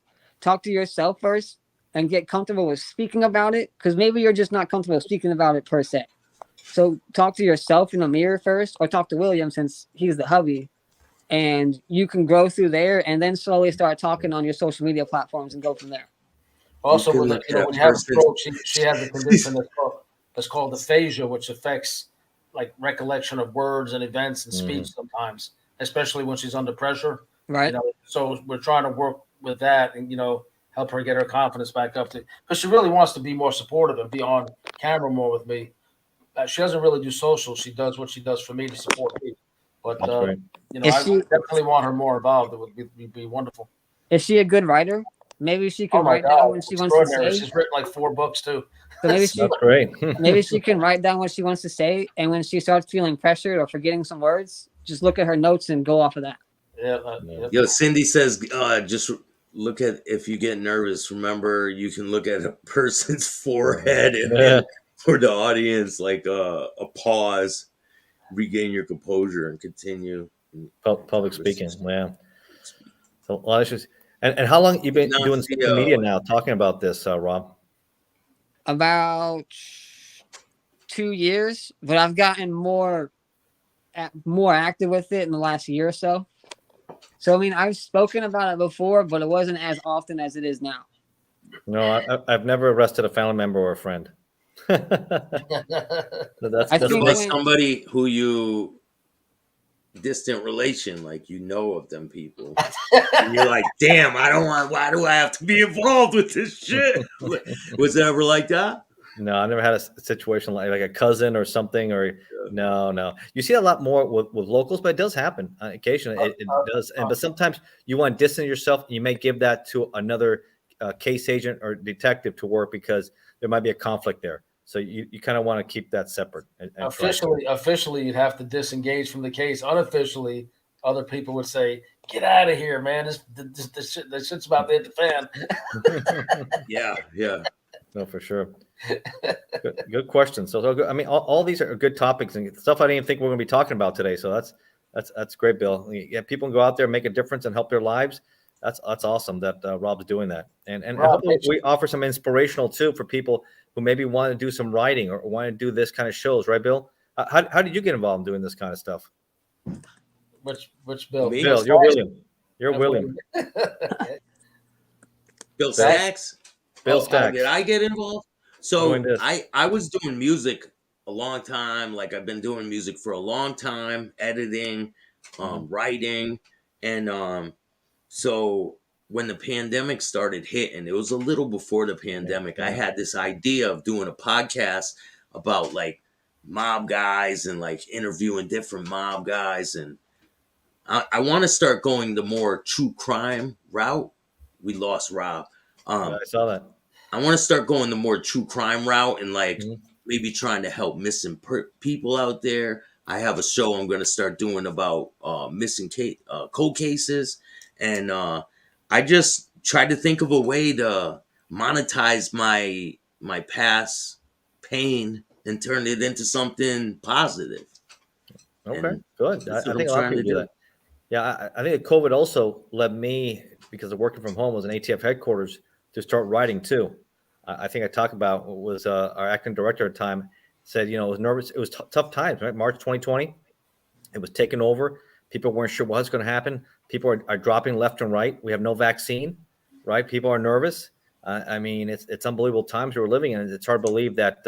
Talk to yourself first and get comfortable with speaking about it, because maybe you're just not comfortable speaking about it per se. So talk to yourself in a mirror first, or talk to William since he's the hubby, and you can grow through there and then slowly start talking on your social media platforms and go from there. Also, when you have a stroke, she has a condition that's called aphasia, which affects like recollection of words and events and speech sometimes, especially when she's under pressure. Right. You know, so we're trying to work with that and, you know, help her get her confidence back up to, because she really wants to be more supportive and be on camera more with me. She doesn't really do social. She does what she does for me to support me. But you know, I definitely want her more involved. It would be wonderful. Is she a good writer? Maybe she can write down what she wants to say. She's written like 4 books too. So maybe That's great. maybe she can write down what she wants to say, and when she starts feeling pressured or forgetting some words, just look at her notes and go off of that. Yeah. Yo, Cindy says, just look at, if you get nervous, remember you can look at a person's forehead and for the audience, like a pause, regain your composure and continue. Public speaking, yeah. So a lot of issues. And how long you been doing social media now, talking about this, Rob? About 2 years, but I've gotten more active with it in the last year or so. So I mean, I've spoken about it before, but it wasn't as often as it is now. No, I've never arrested a family member or a friend. That's like somebody who you distant relation, like you know of them people. And you're like, damn, why do I have to be involved with this shit? Was it ever like that? No, I never had a situation like a cousin or something, or no. You see a lot more with locals, but it does happen occasionally. It does, but sometimes you want to distance yourself. You may give that to another case agent or detective to work because there might be a conflict there. So you kind of want to keep that separate. And officially, you'd have to disengage from the case. Unofficially, other people would say, "Get out of here, man! This shit's about to hit the fan." Yeah. No, for sure. Good question. So I mean, all these are good topics and stuff I didn't even think we are going to be talking about today. So that's great, Bill. Yeah, people can go out there, make a difference, and help their lives. That's awesome that Rob's doing that, and Rob, hopefully we offer some inspirational too for people who maybe want to do some writing or want to do this kind of shows, right, Bill? How did you get involved in doing this kind of stuff? Which Bill? Bill, you're William. You're William. Bill Staxx. Bill Staxx. Did I get involved? So I was doing music a long time. Like I've been doing music for a long time, editing, writing, and so when the pandemic started hitting, it was a little before the pandemic. I had this idea of doing a podcast about like mob guys and like interviewing different mob guys, and I want to start going the more true crime route. We lost Rob. I saw that. I want to start going the more true crime route and like maybe trying to help missing people out there. I have a show I'm going to start doing about missing cold cases. And I just tried to think of a way to monetize my past pain and turn it into something positive. Okay, good. I think a lot of people do that. Yeah, I think COVID also led me, because of working from home, was an ATF headquarters, to start writing too. I think I talked about was our acting director at the time said, it was nervous. It was tough times, right? March 2020, it was taken over. People weren't sure what's going to happen. People are dropping left and right. We have no vaccine, right? People are nervous. I mean, it's unbelievable times we're living in. It's hard to believe that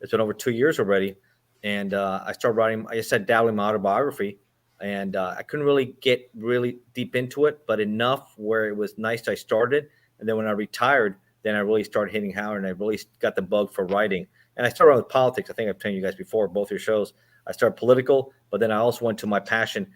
it's been over 2 years already. And I started writing, I said, dabbling my autobiography. And I couldn't really get really deep into it, but enough where it was nice. I started. And then when I retired, then I really started hitting Howard, and I really got the bug for writing. And I started with politics. I think I've told you guys before, both your shows. I started political, but then I also went to my passion,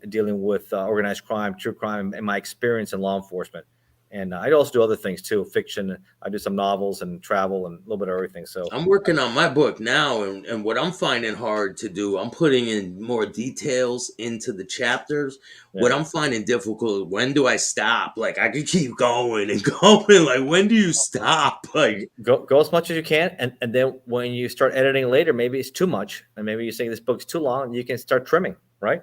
dealing with organized crime, true crime, and my experience in law enforcement. And I also do other things too, fiction. I do some novels and travel and a little bit of everything. So I'm working on my book now, and what I'm finding hard to do, I'm putting in more details into the chapters. Yeah. What I'm finding difficult, when do I stop? Like I could keep going and going. Like when do you stop? Like go as much as you can, and then when you start editing later, maybe it's too much, and maybe you say this book's too long, and you can start trimming. Right?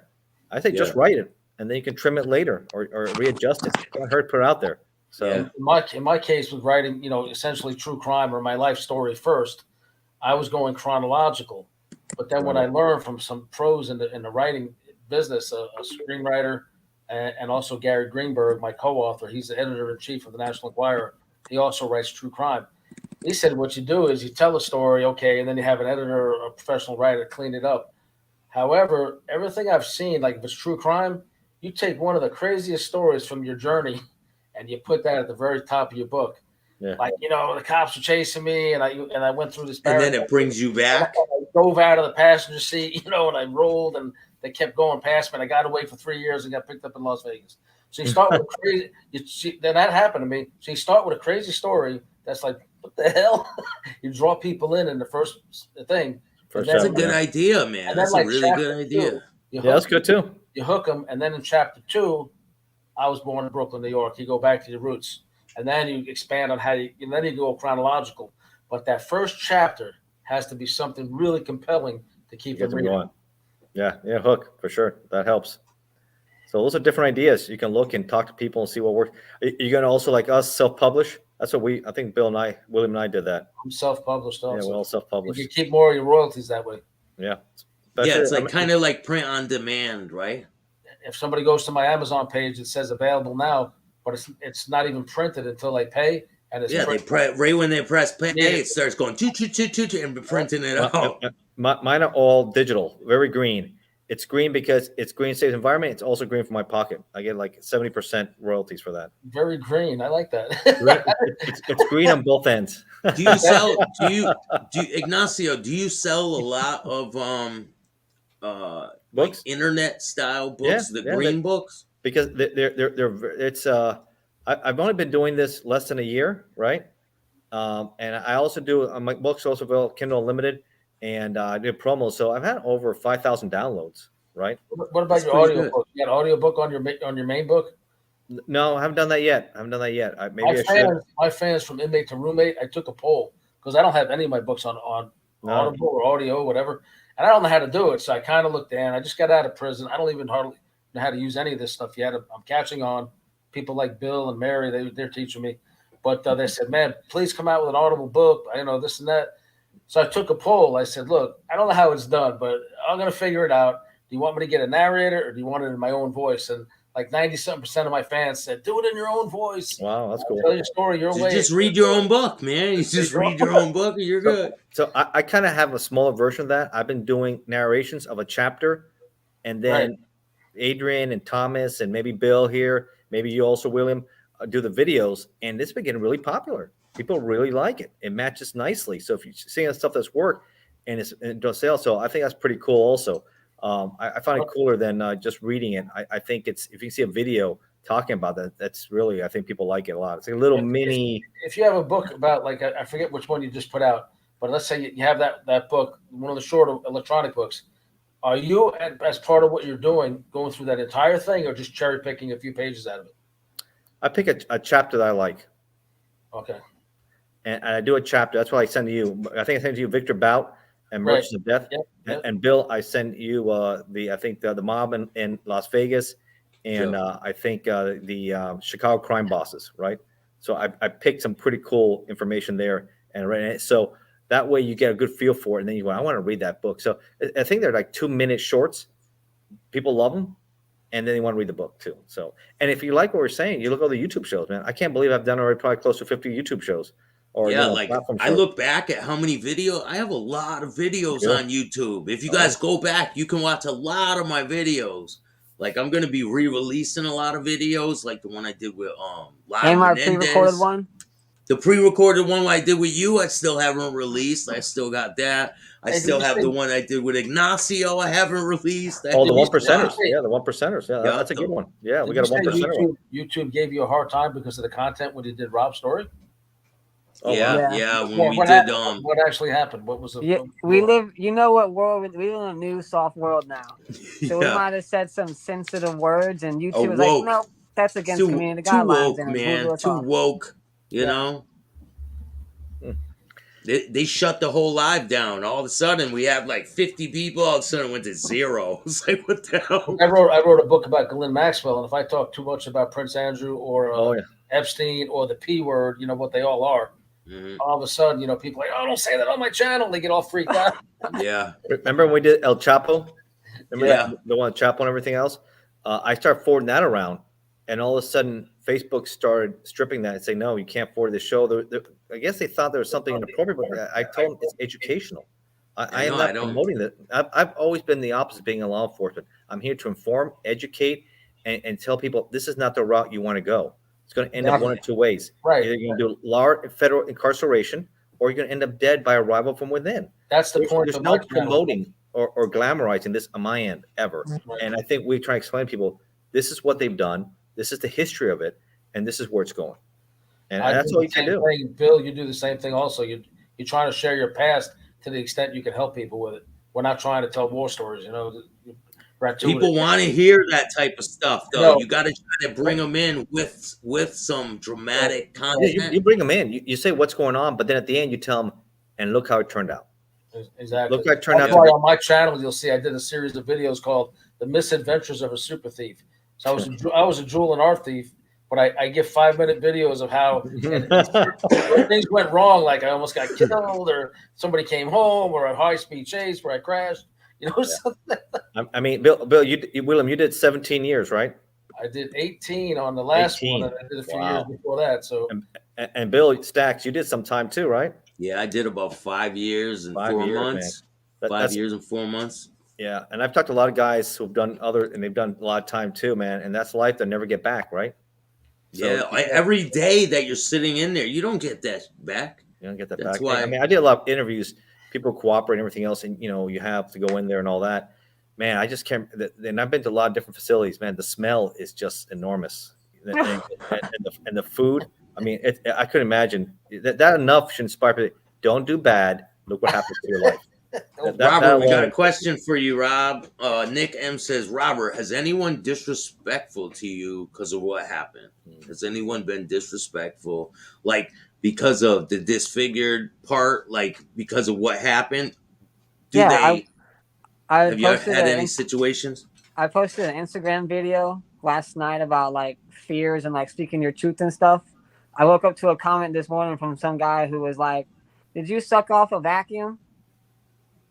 I think just write it, and then you can trim it later or readjust it. It can't hurt to put it out there. So in my case with writing, essentially true crime or my life story first, I was going chronological. But then what I learned from some pros in the writing business, a screenwriter, and also Gary Greenberg, my co-author, he's the editor-in-chief of the National Enquirer. He also writes true crime. He said what you do is you tell a story, okay, and then you have an editor or a professional writer clean it up. However, everything I've seen, like if it's true crime, you take one of the craziest stories from your journey and you put that at the very top of your book. Yeah. Like, you know, the cops were chasing me, and I went through this And barrier. then it brings you back. I drove out of the passenger seat, you know, and I rolled, and they kept going past me. And I got away for 3 years and got picked up in Las Vegas. So you start with crazy. Then that happened to me. So you start with a crazy story that's like, what the hell? You draw people in the first thing. That's a good idea, man. That's a really good idea. Yeah, that's good too. You hook them, and then in chapter 2, I was born in Brooklyn, New York. You go back to your roots, and then you expand on and then you go chronological. But that first chapter has to be something really compelling to keep them reading. Yeah, hook for sure. That helps. So those are different ideas. You can look and talk to people and see what works. You're gonna also, like us, self-publish. That's what I think William and I did that. I'm self-published also. Yeah, we're all self-published. You keep more of your royalties that way. Yeah. Yeah, it's like kind of like print on demand, right? If somebody goes to my Amazon page, it says available now, but it's not even printed until they pay. And it's right when they press pay, it starts going and printing it out. Mine are all digital, very green. It's green because it's green saves environment. It's also green for my pocket. I get like 70% royalties for that. Very green. I like that. It's green on both ends. Do you sell? Ignacio? Do you sell a lot of books, like internet style books, the green books? Because I've only been doing this less than a year, right? And I also do my books also available Kindle Unlimited, and I do promos. So I've had over 5,000 downloads, right? What about your audio book? You got an audio book on your main book? No, I haven't done that yet. My fans from inmate to roommate, I took a poll because I don't have any of my books on Audible or audio, whatever. And I don't know how to do it. So I kind of looked in. I just got out of prison. I don't even hardly know how to use any of this stuff yet. I'm catching on. People like Bill and Mary, they're teaching me. But they said, man, please come out with an Audible book. I know this and that. So I took a poll. I said, look, I don't know how it's done, but I'm going to figure it out. Do you want me to get a narrator or do you want it in my own voice? And like 90-something% of my fans said, do it in your own voice. Wow, that's cool. Tell your story your way. Just read your own book, man. You just read your own book and you're good. So I kind of have a smaller version of that. I've been doing narrations of a chapter, and then Adrian and Thomas and maybe Bill here, maybe you also, William, do the videos. And this has been getting really popular. People really like it. It matches nicely. So if you're seeing stuff that's worked and it's does sales, so I think that's pretty cool also. I find it cooler than just reading it. I think it's, if you see a video talking about that, that's really, I think people like it a lot. It's a little mini. If you have a book about, like, I forget which one you just put out, but let's say you have that book, one of the shorter electronic books. Are you, as part of what you're doing, going through that entire thing or just cherry picking a few pages out of it? I pick a chapter that I like. Okay. And I do a chapter. That's why I send to you. I think I sent to you Victor Bout and Merchants of Death. Yep. And Bill, I sent you the mob in Las Vegas, and I think the Chicago crime bosses, right? So I picked some pretty cool information there, and so that way you get a good feel for it, and then you go, I want to read that book. So I think they're like 2-minute shorts. People love them, and then they want to read the book too. So, and if you like what we're saying, you look at all the YouTube shows, man. I can't believe I've done already probably close to 50 YouTube shows. Like I look back at how many videos. I have a lot of videos on YouTube. If you guys go back, you can watch a lot of my videos. Like I'm going to be re-releasing a lot of videos, like the one I did with Live and my pre-recorded one. The pre-recorded one I did with you, I still haven't released. I still got that. I still have the one I did with Ignacio. I haven't released. Oh, the 1%ers. Yeah, the 1%ers. Yeah, that's a good one. Yeah, we got a 1%er one. YouTube gave you a hard time because of the content when you did Rob's story? Oh, yeah. When we did what actually happened? What was the we live, you know what world we live in, a new soft world now. So we might have said some sensitive words and YouTube was like, no, that's against community guidelines. Too woke, man. Too woke. You know? They shut the whole live down. All of a sudden we have like 50 people, all of a sudden it went to 0. It's like, what the hell? I wrote a book about Ghislaine Maxwell, and if I talk too much about Prince Andrew or Epstein or the P word, you know what they all are. All of a sudden, you know, people are like, oh, don't say that on my channel. They get all freaked out. Remember when we did El Chapo? Remember the one Chapo and everything else? I started forwarding that around, and all of a sudden, Facebook started stripping that and saying, no, you can't forward this show. I guess they thought there was something inappropriate, but I told them it's educational. I am not promoting that. I've always been the opposite, being a law enforcement. I'm here to inform, educate, and tell people this is not the route you want to go. It's going to end up one or two ways. Right. Either you're going to do large federal incarceration, or you're going to end up dead by a rival from within. That's the point. There's no promoting or glamorizing this on my end ever. Right. And I think we try to explain to people, this is what they've done, this is the history of it, and this is where it's going. And that's all you can do. Bill, you do the same thing also. You're trying to share your past to the extent you can help people with it. We're not trying to tell war stories, you know. People want to hear that type of stuff, though. You got to try to bring them in with some dramatic content. Yeah, you bring them in. You say what's going on, but then at the end you tell them, and look how it turned out. Exactly. Look how it turned out. That's why on my channel, you'll see I did a series of videos called "The Misadventures of a Super Thief." So I was a jewel and art thief, but I give 5-minute videos of how things went wrong. Like I almost got killed, or somebody came home, or a high-speed chase where I crashed. You know, I mean, Bill, William, you did 17 years, right? I did 18 on the last 18. one, and I did a few years before that. So, and Bill Staxx, you did some time too, right? Yeah, I did about 5 years and 4 months. 5 years and 4 months. Yeah, and I've talked to a lot of guys who've done and they've done a lot of time too, man. And that's life; they'll never get back, right? So, every day that you're sitting in there, you don't get that back. You don't get that That's back. why. I mean, I did a lot of interviews. People cooperate and everything else, and you have to go in there and all that. Man, I just can't. And I've been to a lot of different facilities. Man, the smell is just enormous, and the food. I mean, I couldn't imagine that enough should inspire people. Don't do bad. Look what happens to your life. Robert, we got a question for you, Rob. Nick M says, Robert, has anyone disrespectful to you because of what happened? Has anyone been disrespectful, like because of the disfigured part, like because of what happened? Have you ever had any situations? I posted an Instagram video last night about like fears and like speaking your truth and stuff. I woke up to a comment this morning from some guy who was like, "Did you suck off a vacuum?"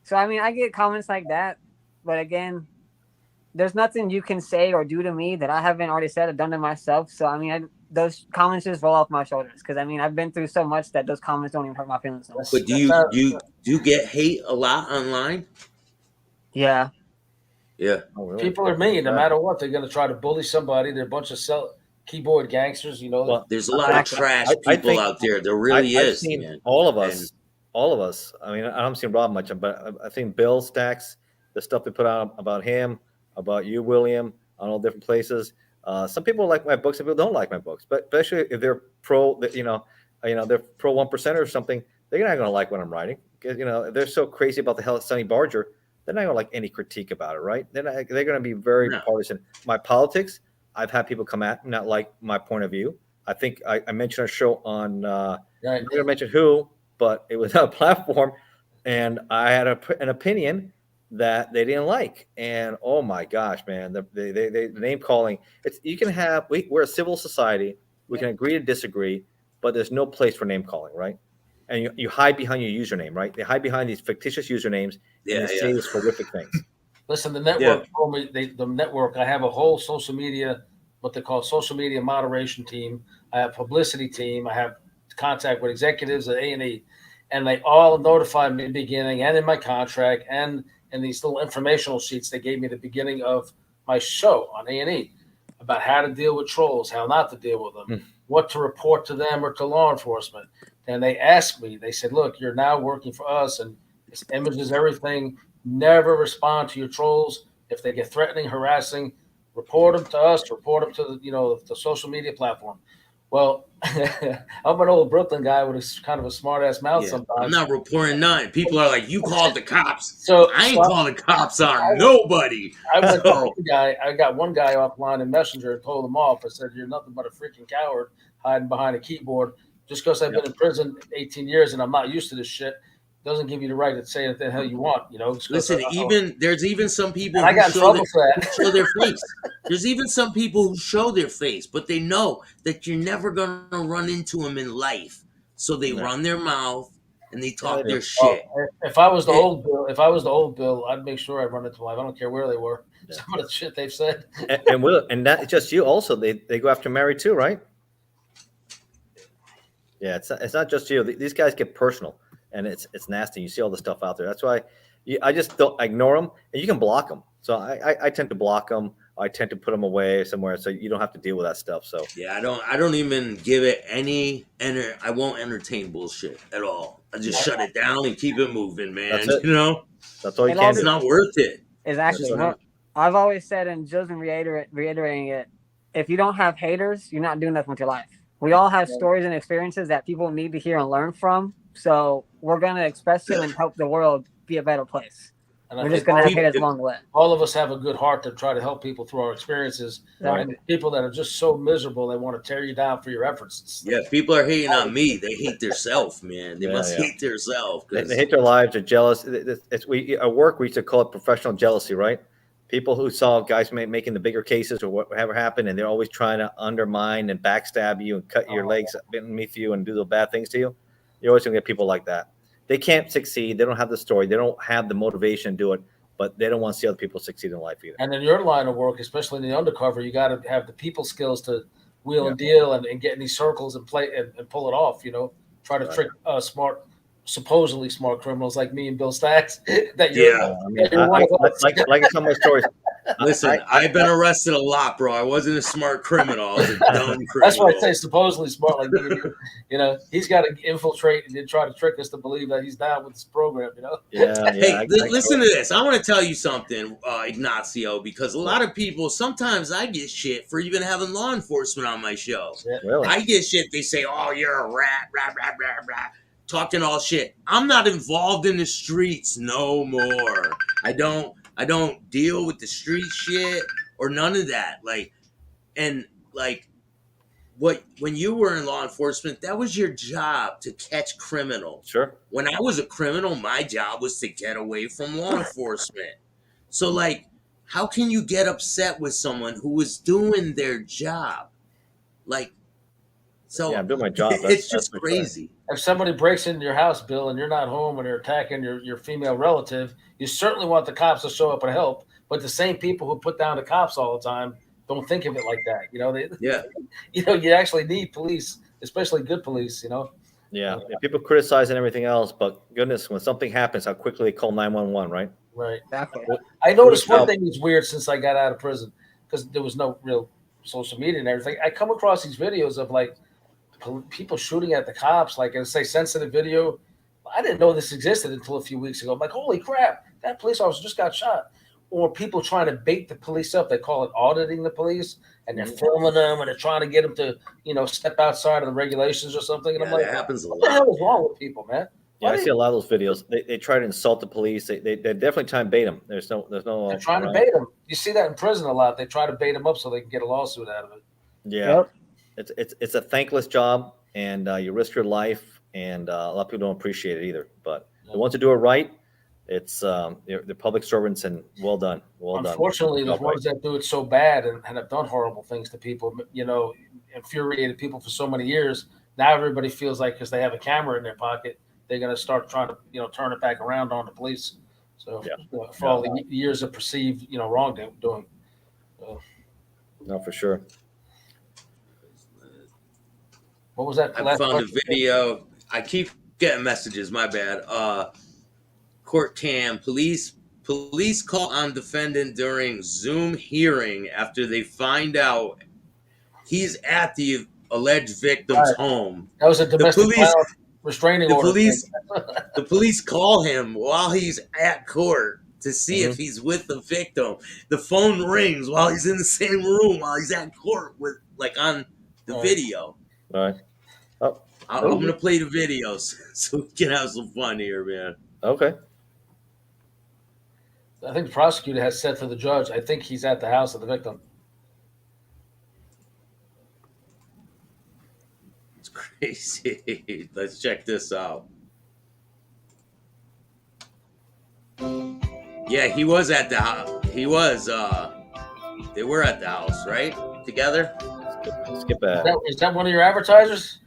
So, I mean, I get comments like that. But again, there's nothing you can say or do to me that I haven't already said or done to myself. So, I mean, those comments just roll off my shoulders. Because, I mean, I've been through so much that those comments don't even hurt my feelings. No. But do you get hate a lot online? Yeah. Yeah. Oh, really? People are mean. No matter what, they're going to try to bully somebody. They're a bunch of keyboard gangsters, you know. Well, there's a lot of trash people out there. There really is. Man. All of us. I mean, I haven't seen Rob much, but I think Bill Staxx, the stuff they put out about him, about you, William, on all different places. Some people like my books, some people don't like my books, but especially if they're pro, they're pro 1% or something, they're not going to like what I'm writing. Because, if they're so crazy about the hell Sonny Barger, they're not going to like any critique about it, right? They're going to be very partisan. My politics, I've had people come at me, not like my point of view. I think I mentioned a show on, I'm not going to mention who, but it was on a platform, and I had an opinion that they didn't like. And oh my gosh, man, the name calling. We're a civil society. We can agree to disagree, but there's no place for name calling, right? And you hide behind your username, right? They hide behind these fictitious usernames and they say these horrific things. Listen, the network told me, the network, I have a whole social media, what they call social media moderation team. I have publicity team. I have contact with executives at A&E, and they all notified me in the beginning and in my contract and in these little informational sheets they gave me at the beginning of my show on A&E about how to deal with trolls, how not to deal with them, what to report to them or to law enforcement. And they asked me, they said, look, you're now working for us, and this images everything. Never respond to your trolls. If they get threatening, harassing, report them to us, report them to the social media platform. Well, I'm an old Brooklyn guy with a kind of a smart ass mouth sometimes. I'm not reporting nothing. People are like, you called the cops. So I ain't calling the cops on nobody. I got one guy offline in Messenger and told him off. I said, you're nothing but a freaking coward hiding behind a keyboard. Just because I've been in prison 18 years and I'm not used to this shit doesn't give you the right to say what the hell you want, Listen, there's even some people who show their face. There's even some people who show their face, but they know that you're never gonna run into them in life, so they run their mouth and they talk their shit. If I was the old Bill, I'd make sure I run into life. I don't care where they were. Some of the shit they've said. and that's just you. Also, they go after Mary too, right? Yeah, it's not just you. These guys get personal. And it's nasty. You see all the stuff out there. That's why I just don't ignore them. And you can block them. So I tend to block them. I tend to put them away somewhere so you don't have to deal with that stuff. So Yeah, I don't even give it any I won't entertain bullshit at all. I just shut it down and keep it moving, man. that's it. You know, That's all you It can all it's do. not worth it. is That's actually what- what I've always said, and just reiterating it. If you don't have haters, you're not doing nothing with your life. We all have stories and experiences that people need to hear and learn from. So we're gonna express it and help the world be a better place. And I We're think just gonna have people- haters along the way. all of us have a good heart to try to help people through our experiences. Right. And people that are just so miserable, they want to tear you down for your efforts. Yeah, if people are hating on me, they hate theirself, man. They Yeah, must yeah. hate theirself. They hate their lives. They're jealous. We at work we used to call it professional jealousy, right? People who saw guys making the bigger cases or whatever happened, and they're always trying to undermine and backstab you and cut your legs beneath you and do the bad things to you. You're always gonna get people like that. They can't succeed. They don't have the story. They don't have the motivation to do it, but they don't want to see other people succeed in life either. And in your line of work, especially in the undercover, you got to have the people skills to wheel and deal and get in these circles and play and pull it off. You know, try to trick supposedly smart criminals like me and Bill Staxx. That you're, Yeah. I mean, you're one of us. like some of my stories. Listen, I've been arrested a lot, bro. I wasn't a smart criminal. I was a dumb criminal. That's why I say supposedly smart like me and you. You know, he's got to infiltrate and then try to trick us to believe that he's down with this program. You know. Yeah. Hey, listen to this. I want to tell you something, Ignacio, because a lot of people, sometimes I get shit for even having law enforcement on my show. Really? I get shit. They say, oh, you're a rat, rah, rah, rah, rah, talking all shit. I'm not involved in the streets no more. I don't deal with the street shit or none of that. When you were in law enforcement, that was your job to catch criminals. Sure. When I was a criminal, my job was to get away from law enforcement. So how can you get upset with someone who was doing their job? So yeah, I'm doing my job. It's just crazy. If somebody breaks into your house, Bill, and you're not home and they're attacking your female relative, you certainly want the cops to show up and help. But the same people who put down the cops all the time don't think of it like that. You know, you actually need police, especially good police, you know. Yeah. People criticize and everything else, but goodness, when something happens, how quickly they call 911, right? Right. Exactly. I noticed one thing is weird since I got out of prison because there was no real social media and everything. I come across these videos of people shooting at the cops, say sensitive video. I didn't know this existed until a few weeks ago. I'm like, holy crap, that police officer just got shot. Or people trying to bait the police up. They call it auditing the police, and they're filming them, and they're trying to get them to, step outside of the regulations or something. And I'm like, that happens a what lot. the hell is wrong with people, man? Yeah, I see a lot of those videos. They try to insult the police. They definitely try and bait them. There's no. They're trying to bait them. You see that in prison a lot. They try to bait them up so they can get a lawsuit out of it. Yeah, it's a thankless job, and you risk your life, and a lot of people don't appreciate it either. But the ones who do it right, it's they're public servants, and well done. Unfortunately, the ones that do it so bad and have done horrible things to people, infuriated people for so many years. Now everybody feels like because they have a camera in their pocket, they're going to start trying to, turn it back around on the police. So for all the years of perceived, wrongdoing. No, for sure. What was that? I found a video. I keep getting messages. My bad. Court cam. Police call on defendant during Zoom hearing after they find out he's at the alleged victim's home. That was a domestic violence restraining order. The police call him while he's at court to see if he's with the victim. The phone rings while he's in the same room while he's at court with on the video. All right. Oh, I'm going to play the videos so we can have some fun here, man. Okay. I think the prosecutor has said to the judge, I think he's at the house of the victim. It's crazy. Let's check this out. Yeah, he was at the house. He was, they were at the house, right? Together? Skip that. Is that one of your advertisers?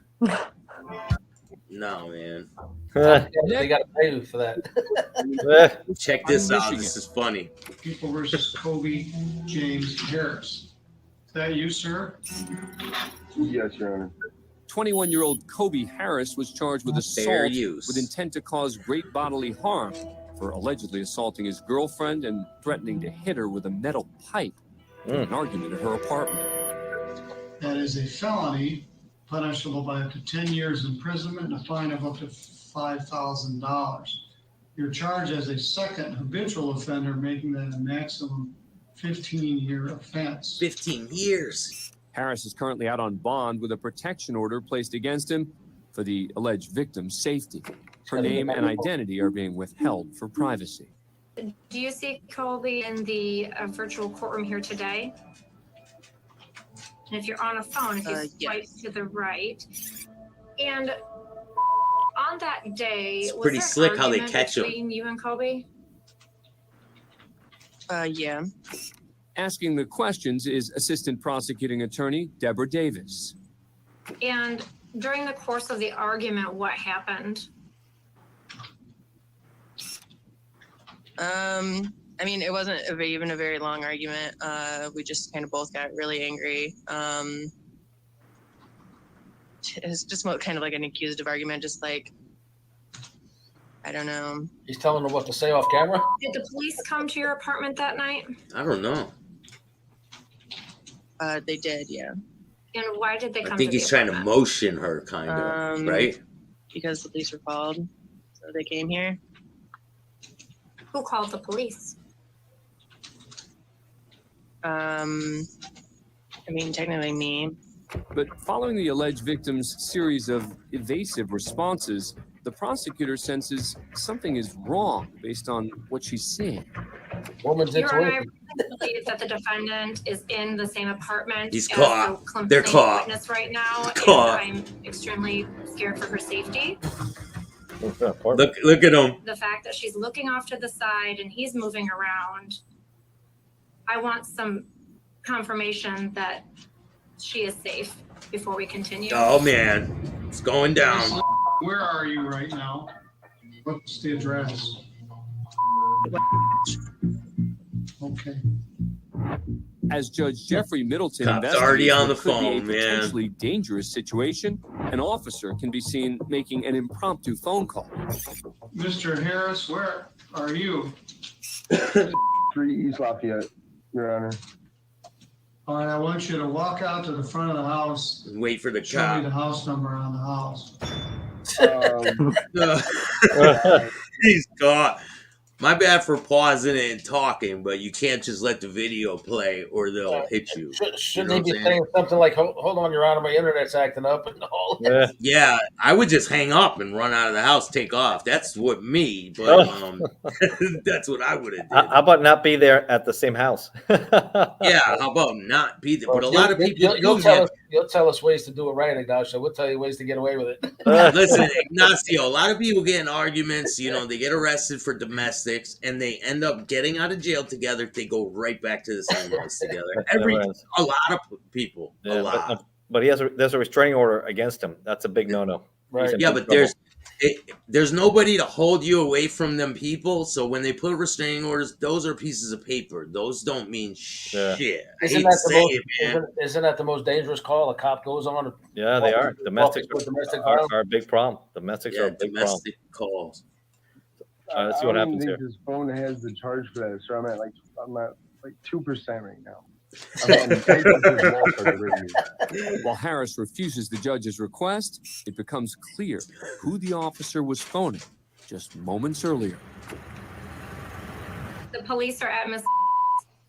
No, man. They got to pay you for that. Check this out. This is funny. People versus Kobe James Harris. Is that you, sir? Yes, Your Honor. 21-year-old Kobe Harris was charged with assault with intent to cause great bodily harm for allegedly assaulting his girlfriend and threatening to hit her with a metal pipe. an argument at her apartment. That is a felony punishable by up to 10 years imprisonment and a fine of up to $5,000. You're charged as a second habitual offender, making that a maximum 15-year offense. 15 years. Harris is currently out on bond with a protection order placed against him for the alleged victim's safety. Her name and identity are being withheld for privacy. Do you see Colby in the virtual courtroom here today? And if you're on a phone, if you swipe to the right. And on that day, It's was pretty there an slick how they argument catch 'em. between you and Colby? Yeah. Asking the questions is Assistant Prosecuting Attorney Deborah Davis. And during the course of the argument, what happened? I mean, it wasn't even a very long argument. We just kind of both got really angry. It's just kind of like an accusative argument, just like, I don't know. He's telling her what to say off camera? Did the police come to your apartment that night? I don't know. They did, yeah. And why did they come I think to he's the trying to apartment? motion her, kind of, right? Because the police were called, so they came here. Who called the police? I mean, technically me. But following the alleged victim's series of evasive responses, the prosecutor senses something is wrong based on what she's seeing. Woman's Your Honor, I intuition. really believe that the defendant is in the same apartment He's as caught. the complainant They're caught. witness right now, Caught. and I'm extremely scared for her safety. Look at him. The fact that she's looking off to the side and he's moving around, I want some confirmation that she is safe before we continue. Oh man, it's going down. Where are you right now? What's the address? Okay. As Judge Jeffrey Middleton Cop's investigates already on what the could be phone, a man. potentially dangerous situation, an officer can be seen making an impromptu phone call. Mr. Harris, where are you? 3 East Lafayette, Your Honor. All right, I want you to walk out to the front of the house. Wait for the Show me cop. the house number on the house. He's caught. My bad for pausing it and talking, but you can't just let the video play or they'll hit you. Shouldn't You know he be what I'm saying something like, hold on, Your Honor, my internet's acting up and all that? Yeah, I would just hang up and run out of the house, take off. That's what me, but that's what I would have did. How about not be there at the same house? Yeah, how about not be there? But a lot of people You'll do tell get. us. You'll tell us ways to do it right, Ignacio. We'll tell you ways to get away with it. Listen, Ignacio, a lot of people get in arguments, they get arrested for domestics and they end up getting out of jail together. They go right back to the same house together. A lot of people, a lot. But there's a restraining order against him. That's a big no-no. Right. Yeah, but there's nobody to hold you away from them people. So when they put restraining orders, those are pieces of paper. Those don't mean shit. I hate to say it, man. Isn't that the most dangerous call? A cop goes on. Yeah, they are. Domestics violence. are a big problem. Domestics are a big problem. Domestic calls. Let's see what happens I here. don't think this phone has the charge for that, so I'm at like 2% right now. While Harris refuses the judge's request, it becomes clear who the officer was phoning just moments earlier. The police are at Miss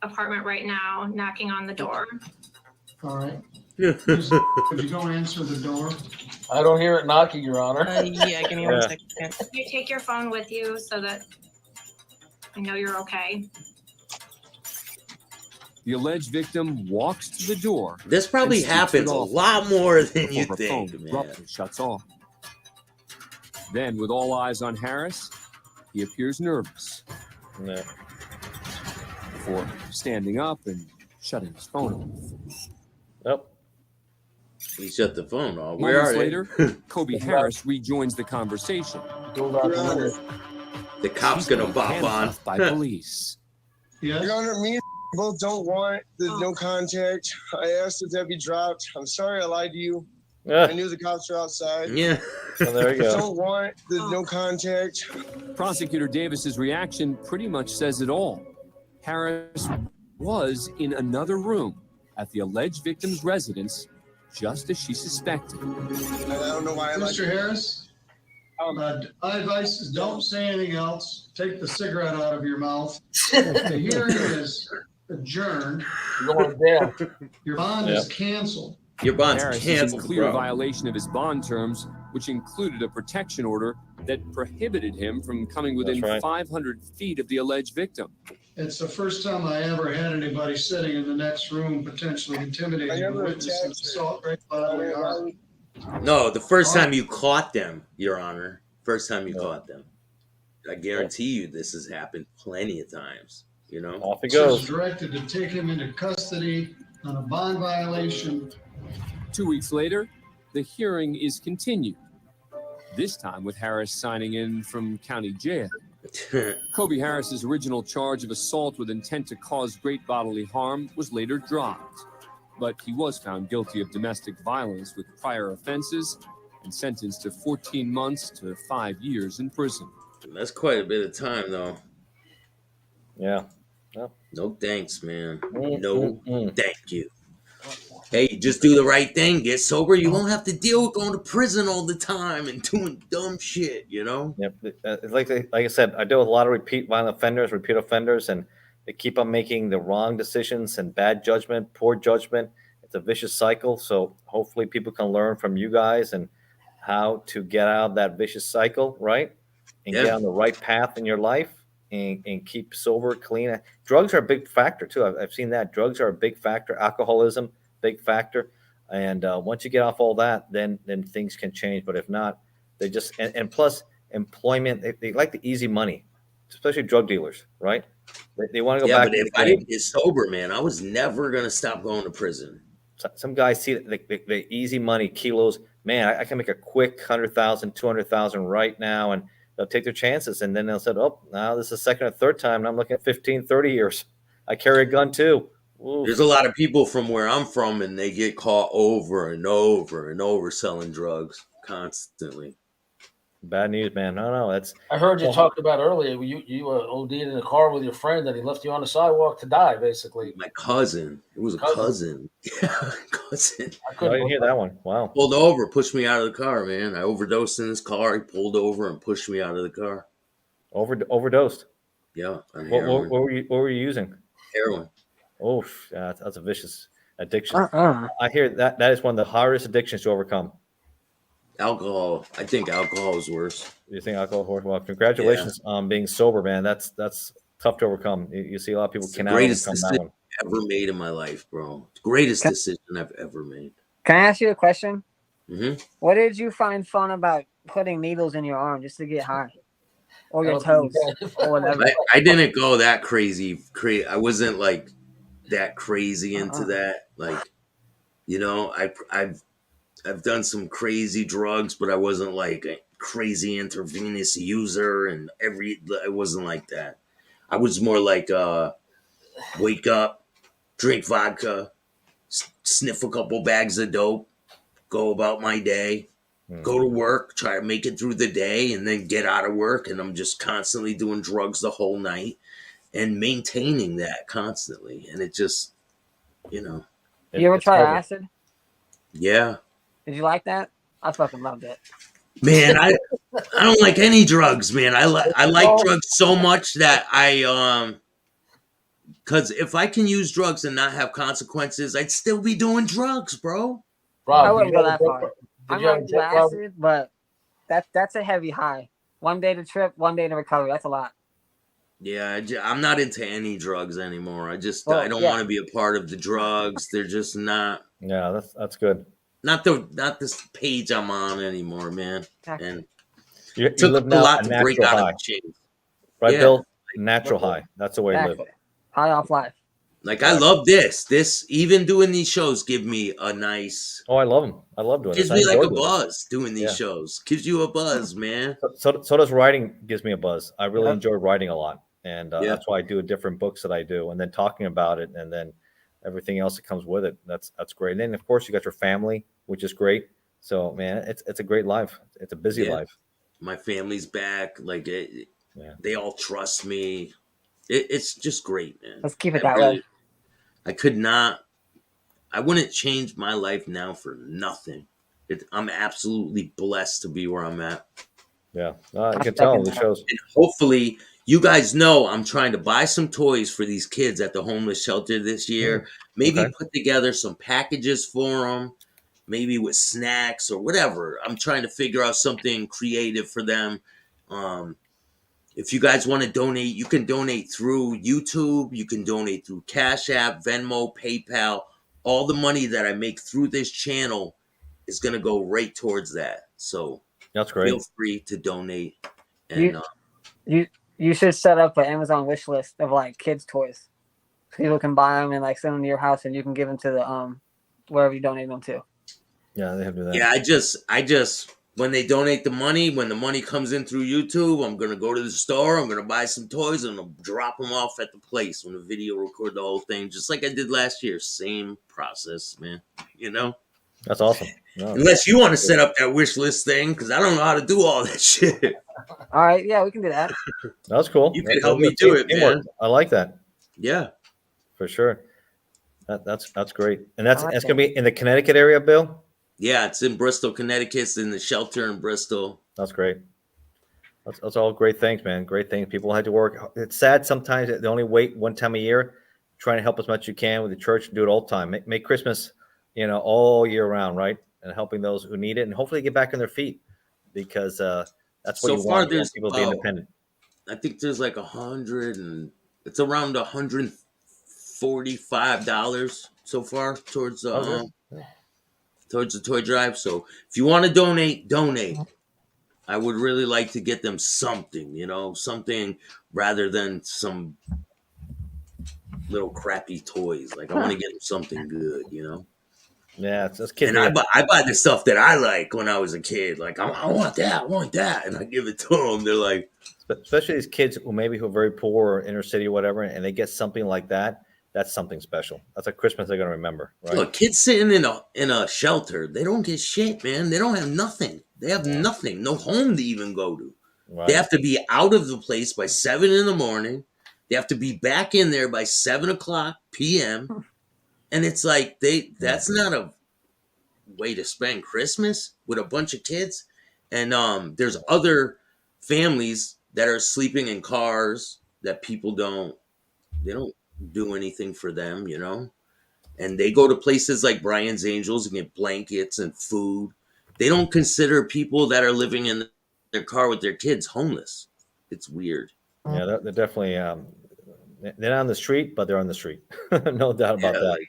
apartment right now, knocking on the door. All right. Could you go answer the door? I don't hear it knocking, Your Honor. Yeah, give me 1 second. You take your phone with you so that I know you're okay. The alleged victim walks to the door. This probably and sneaks happens it a off lot more than you before her think, phone man. abruptly shuts off. Then, with all eyes on Harris, he appears nervous. Before standing up and shutting his phone off. Yep. He shut the phone off. Where Moments are later, they? Kobe Harris rejoins the conversation. The cop's gonna bop on. Handcuffed by police. Yes. Your Honor, me and both don't want the no contact. I asked if that be dropped. I'm sorry I lied to you. I knew the cops were outside. Yeah. Well, there you go. Don't want the no contact. Prosecutor Davis's reaction pretty much says it all. Harris was in another room at the alleged victim's residence, just as she suspected. I don't know why I like Mr. Harris, my advice is don't say anything else. Take the cigarette out of your mouth. The hearing is adjourned. Your bond is canceled. Your bond's Harris is in canceled, clear bro. violation of his bond terms, which included a protection order that prohibited him from coming within 500 feet of the alleged victim. It's the first time I ever had anybody sitting in the next room potentially intimidating a witness and assault great bodily harm. No, the first time you caught them, Your Honor. First time you caught them. I guarantee you this has happened plenty of times. You know? Off it I was goes. directed to take him into custody on a bond violation. 2 weeks later, the hearing is continued, this time with Harris signing in from county jail. Kobe Harris's original charge of assault with intent to cause great bodily harm was later dropped, but he was found guilty of domestic violence with prior offenses and sentenced to 14 months to 5 years in prison. That's quite a bit of time, though. Yeah. No thanks, man. No thank you. Hey, just do the right thing. Get sober. You won't have to deal with going to prison all the time and doing dumb shit, you know? Yep. It's like I said, I deal with a lot of repeat offenders, and they keep on making the wrong decisions and bad judgment, poor judgment. It's a vicious cycle. So hopefully people can learn from you guys and how to get out of that vicious cycle, right? And get on the right path in your life and keep sober, clean. Drugs are a big factor too. I've seen that. Drugs are a big factor. Alcoholism, big factor. And once you get off all that, then things can change. But if not, they just and plus employment. They like the easy money, especially drug dealers, right? They want to go back. But if I didn't get sober, man, I was never gonna stop going to prison. Some guys see the easy money, kilos. Man, I can make a quick 100,000, 200,000 right now, and they'll take their chances. And then they'll say, oh, now this is the second or third time, and I'm looking at 15, 30 years. I carry a gun too. Oof. There's a lot of people from where I'm from, and they get caught over and over and over selling drugs constantly. Bad news, man. No, that's. I heard you talk about earlier. You OD'd in a car with your friend, and he left you on the sidewalk to die, basically. My cousin. It was a cousin. Yeah, cousin. I didn't hear that one. Wow. Pulled over, pushed me out of the car, man. I overdosed in his car. He pulled over and pushed me out of the car. Overdosed. Yeah. What were you using? Heroin. Oh, that's a vicious addiction. I hear that is one of the hardest addictions to overcome. Alcohol. I think alcohol is worse. You think alcohol is worse? Well, congratulations on being sober, man. That's tough to overcome. You see a lot of people cannot greatest overcome decision that one. I've ever made in my life, bro. Greatest decision I've ever made. Can I ask you a question? Mm-hmm. What did you find fun about putting needles in your arm just to get high? Or your toes? Or whatever. I didn't go that crazy. I wasn't like that crazy into that. Like, you know, I've done some crazy drugs, but I wasn't like a crazy intravenous user, and I wasn't like that. I was more like wake up, drink vodka, sniff a couple bags of dope, go about my day, go to work, try to make it through the day, and then get out of work, and I'm just constantly doing drugs the whole night and maintaining that constantly. And it just, you know. You ever try acid? Yeah. Did you like that? I fucking loved it. Man, I don't like any drugs, man. I like drugs so much that because if I can use drugs and not have consequences, I'd still be doing drugs, bro. I wouldn't go that far. I might do acid, but that's a heavy high. 1 day to trip, 1 day to recover. That's a lot. Yeah, I'm not into any drugs anymore. I don't want to be a part of the drugs. They're just not. Yeah, that's good. Not this page I'm on anymore, man. And you took live a now lot a to break natural out high. of the chains. Right, Yeah. Bill? Natural high. That's the way to live. High off life. Like, I love this. Even doing these shows give me a nice. Oh, I love them. I love doing Gives this. me like a doing it. buzz doing these shows. Gives you a buzz, man. So does writing. Gives me a buzz. I really enjoy writing a lot, and that's why I do different books that I do, and then talking about it, and then everything else that comes with it. That's great. And then of course you got your family, which is great. So man, it's a great life. It's a busy life. My family's back. Like they all trust me. It's just great, man. Let's keep it that way. I could not. I wouldn't change my life now for nothing. I'm absolutely blessed to be where I'm at. Yeah, you can tell the shows. And hopefully, you guys know I'm trying to buy some toys for these kids at the homeless shelter this year. Maybe okay. put together some packages for them, maybe with snacks or whatever. I'm trying to figure out something creative for them. If you guys want to donate, you can donate through YouTube. You can donate through Cash App, Venmo, PayPal. All the money that I make through this channel is going to go right towards that. So that's great. Feel free to donate. And you should set up an Amazon wish list of like kids' toys. People can buy them and like send them to your house, and you can give them to the wherever you donate them to. Yeah, they have to do that. Yeah, I just when they donate the money, when the money comes in through YouTube, I'm gonna go to the store, I'm gonna buy some toys, and I'll drop them off at the place when the video record the whole thing, just like I did last year. Same process, man. You know? That's awesome. No. Unless you want to set up that wish list thing, because I don't know how to do all that shit. All right, yeah, we can do that. That's cool. You can help me do it, man. I like that. Yeah, for sure. That's great, and that's gonna be in the Connecticut area, Bill. Yeah, it's in Bristol, Connecticut. It's in the shelter in Bristol. That's great. That's all great things, man. Great things. People had to work. It's sad sometimes that they only wait one time a year, trying to help as much as you can with the church. Do it all the time. Make Christmas, all year round, right? And helping those who need it, and hopefully get back on their feet, because that's what you want. You want people to be independent. I think there's like it's around $145 so far towards the toy drive. So if you want to donate. I would really like to get them something, something rather than some little crappy toys. Like I want to get them something good, Yeah, it's kids. And I buy the stuff that I like when I was a kid. Like I want that, and I give it to them. They're like, especially these kids who are very poor or inner city or whatever, and they get something like that. That's something special. That's a Christmas they're gonna remember, right? Look, kids sitting in a shelter, they don't get shit, man. They don't have nothing. They have nothing, no home to even go to. Right. They have to be out of the place by 7 a.m. They have to be back in there by 7:00 p.m. And it's like that's not a way to spend Christmas with a bunch of kids. And there's other families that are sleeping in cars that people don't do anything for them, and they go to places like Brian's Angels and get blankets and food. They don't consider people that are living in their car with their kids homeless. It's weird. Yeah, they're definitely they're not on the street, but they're on the street. No doubt about that. Like,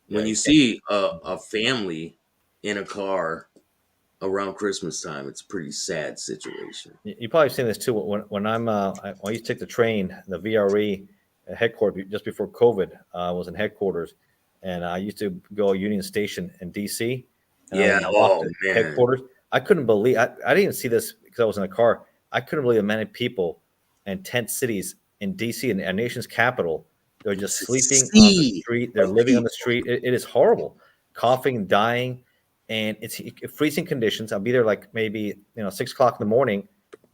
when you see a family in a car around Christmas time, it's a pretty sad situation. You probably seen this too. When I used to take the train, the VRE headquarters just before COVID, was in headquarters, and I used to go Union Station in DC. Yeah, man. Headquarters. I couldn't believe I didn't even see this because I was in a car. I couldn't believe the many people in tent cities in DC, in our nation's capital. They're just sleeping on the street. They're living on the street. It is horrible, coughing, dying, and it's freezing conditions. I'll be there like maybe 6 o'clock in the morning,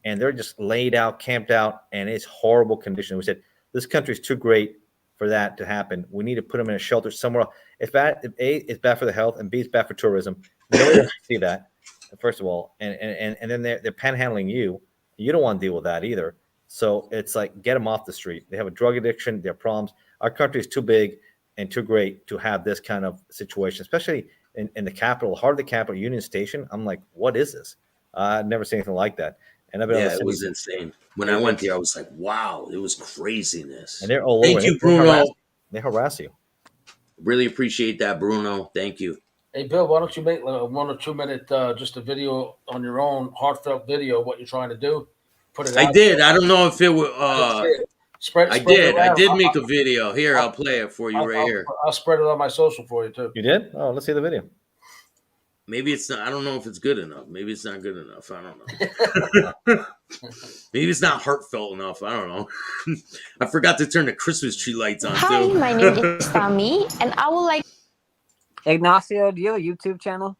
and they're just laid out, camped out, and it's horrible condition. We said this country is too great for that to happen. We need to put them in a shelter somewhere else. If A, it's bad for the health, and B, it's bad for tourism. Nobody wants to see that, first of all, and then they're panhandling you. You don't want to deal with that either. So it's like, get them off the street. They have a drug addiction. They have problems. Our country is too big and too great to have this kind of situation, especially in the capital, heart of the capital, Union Station. I'm like, what is this? I've never seen anything like that. And I've been it was insane. When I went there, I was like, wow, it was craziness. And they're all Thank over. you, Bruno. They harass you. Really appreciate that, Bruno. Thank you. Hey, Bill, why don't you make a 1 or 2 minute just a video on your own, heartfelt video of what you're trying to do? Put it. I did. I don't know if it was. I did make a video. Here, I'll play it for you right here. I'll spread it on my social for you too. You did? Oh, let's see the video. Maybe it's not. I don't know if it's good enough. Maybe it's not good enough. I don't know. Maybe it's not heartfelt enough. I don't know. I forgot to turn the Christmas tree lights on. Hi, too. my name is Tammy, and I would like. Ignacio, do you have a YouTube channel?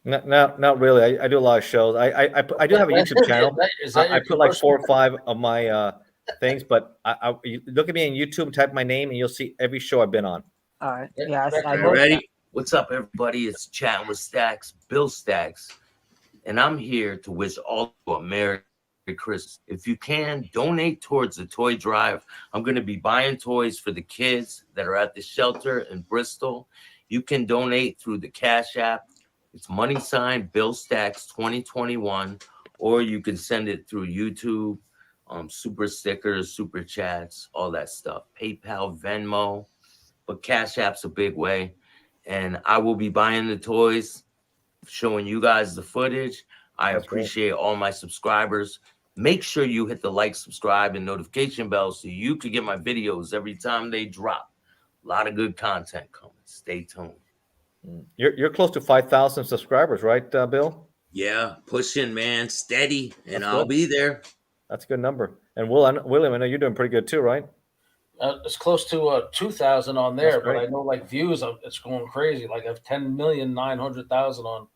No, not really. I do a lot of shows. I do have a YouTube channel. I put like 4 or 5 of my things, but you look at me on YouTube, type my name, and you'll see every show I've been on. All right. Yeah, I All right, vote. ready? What's up, everybody? It's Chatting with Staxx, Bill Staxx, and I'm here to wish all of you a Merry Christmas. If you can, donate towards the toy drive. I'm going to be buying toys for the kids that are at the shelter in Bristol. You can donate through the Cash App. It's $ Bill Staxx 2021, or you can send it through YouTube, super stickers, super chats, all that stuff. PayPal, Venmo, but Cash App's a big way. And I will be buying the toys, showing you guys the footage. I appreciate all my subscribers. Make sure you hit the like, subscribe, and notification bell so you can get my videos every time they drop. A lot of good content coming. Stay tuned. You're close to 5,000 subscribers, right, Bill? Yeah, pushing, man, steady, and That's I'll good. be there. That's a good number. And William, I know you're doing pretty good too, right? It's close to 2,000 on there, That's but great. I know like views, it's going crazy. Like I have 10,900,000 on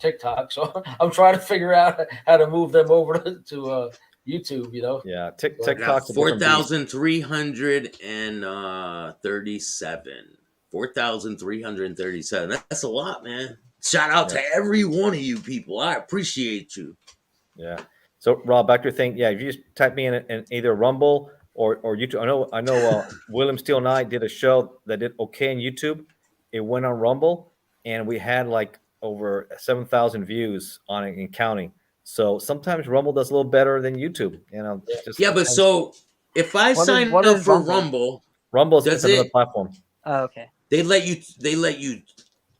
TikTok, so I'm trying to figure out how to move them over to YouTube. You know? Yeah, I got TikTok's a different beast. 4,337. 4,337. That's a lot, man. Shout out to every one of you people. I appreciate you. Yeah. So Rob, back to your thing. Yeah, if you just type me in either Rumble or YouTube. I know. William Steele and I did a show that did okay on YouTube. It went on Rumble, and we had like over 7,000 views on it and counting. So sometimes Rumble does a little better than YouTube. You know, just Yeah, but so if I sign what up is for Rumble? Rumble's does it's another it? platform. Oh, okay. They let you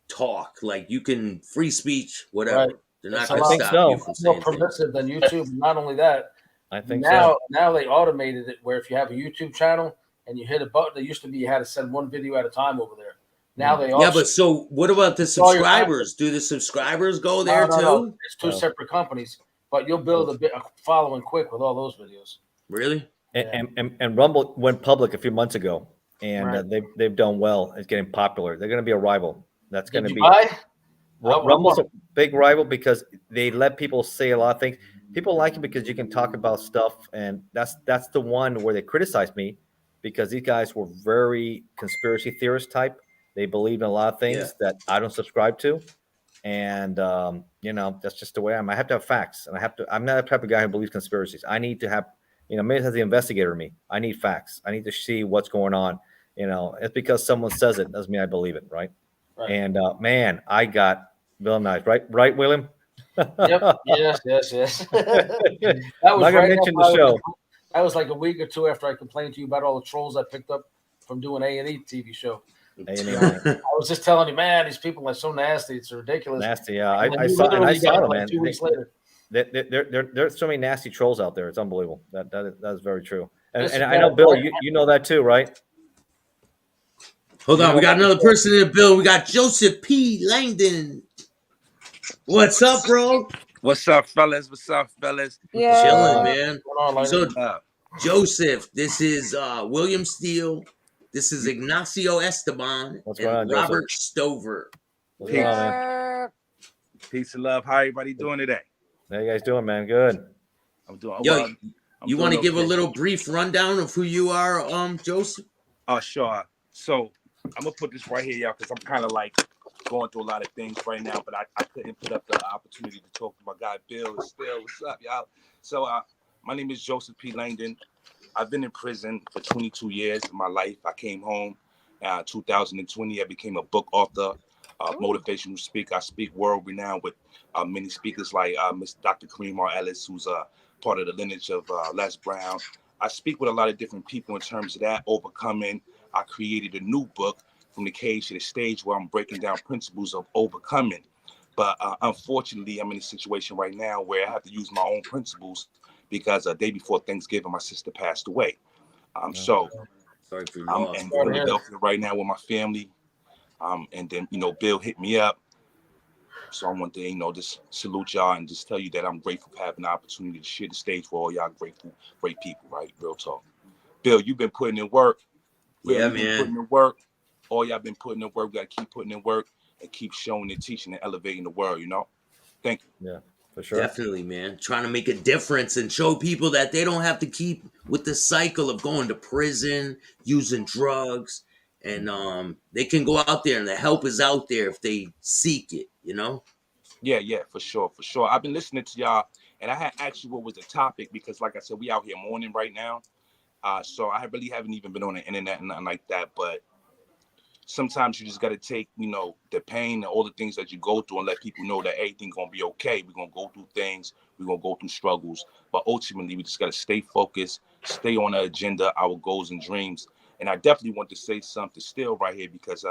talk, like you can free speech, whatever. Right. They're not It's a going to lot stop you from more saying things. permissive than YouTube. Not only that, I think now so. now they automated it where if you have a YouTube channel and you hit a button, it used to be you had to send one video at a time over there. Now they Yeah, but so what about the all your subscribers? Do the subscribers go there No. too? It's two separate companies, but you'll build a following quick with all those videos. Really? And Rumble went public a few months ago, and Right. they've done well. It's getting popular. They're going to be a rival. That's going to be. Buy? Rumble's a big rival because they let people say a lot of things. People like it because you can talk about stuff, and that's the one where they criticize me because these guys were very conspiracy theorist type. They believe in a lot of things that I don't subscribe to, and you know, that's just the way I am. I have to have facts, and I'm not the type of guy who believes conspiracies. I need to have, you know, maybe as the investigator in me, I need facts. I need to see what's going on. You know, it's because someone says it doesn't mean I believe it, right? Right. And man, I got Bill Nye, right, William? Yep. Yes. That I'm was not gonna right mention after the show. That was like a week or two after I complained to you about all the trolls I picked up from doing A&E TV show. I was just telling you, man, these people are so nasty. It's ridiculous. Nasty, yeah. And I you saw literally got them, it, like, man. 2 weeks later. There's so many nasty trolls out there. It's unbelievable. That is very true. And Listen, I know, man, Bill, you know that too, right? Hold on, we got another person in the bill. We got Joseph P. Langdon. What's up, bro? What's up, fellas? What's up, fellas? Chilling, man. What's So, Joseph, this is William Steele. This is Ignacio Esteban What's going on, and Joseph? Robert Stover. What's going on, man? Peace and love. How everybody doing today? How you guys doing, man? Good. I'm doing Yo, well. I'm you doing want to give a okay. little brief rundown of who you are, Joseph? Sure. So I'm gonna put this right here, y'all, because I'm kind of like going through a lot of things right now, but I couldn't put up the opportunity to talk to my guy Bill. Still, what's up, y'all? So my name is Joseph P. Langdon. I've been in prison for 22 years of my life. I came home 2020. I became a book author, motivational speaker. I speak world renowned with many speakers like Miss Dr. Kareem R. Ellis, who's part of the lineage of Les Brown. I speak with a lot of different people in terms of that, overcoming. I created a new book, From the Cage to the Stage, where I'm breaking down principles of overcoming. But unfortunately, I'm in a situation right now where I have to use my own principles because a day before Thanksgiving, my sister passed away. So sorry for your I'm loss, in bro. Philadelphia right now with my family. And then, Bill hit me up. So I want to, just salute y'all and just tell you that I'm grateful for having the opportunity to share the stage for all y'all great people, right? Real talk. Bill, you've been putting in work. Bill, Yeah, you've been man. putting in work. All y'all been putting in work. We got to keep putting in work and keep showing and teaching and elevating the world, Thank you. Yeah, for sure. Definitely, man. Trying to make a difference and show people that they don't have to keep with the cycle of going to prison, using drugs, and they can go out there, and the help is out there if they seek it. You know. Yeah, for sure. I've been listening to y'all, and I had asked you what was the topic because, like I said, we out here mourning right now. So I really haven't even been on the internet and nothing like that. But sometimes you just got to take, the pain and all the things that you go through and let people know that everything's going to be okay. We're going to go through things. We're going to go through struggles. But ultimately, we just got to stay focused, stay on the agenda, our goals and dreams. And I definitely want to say something still right here because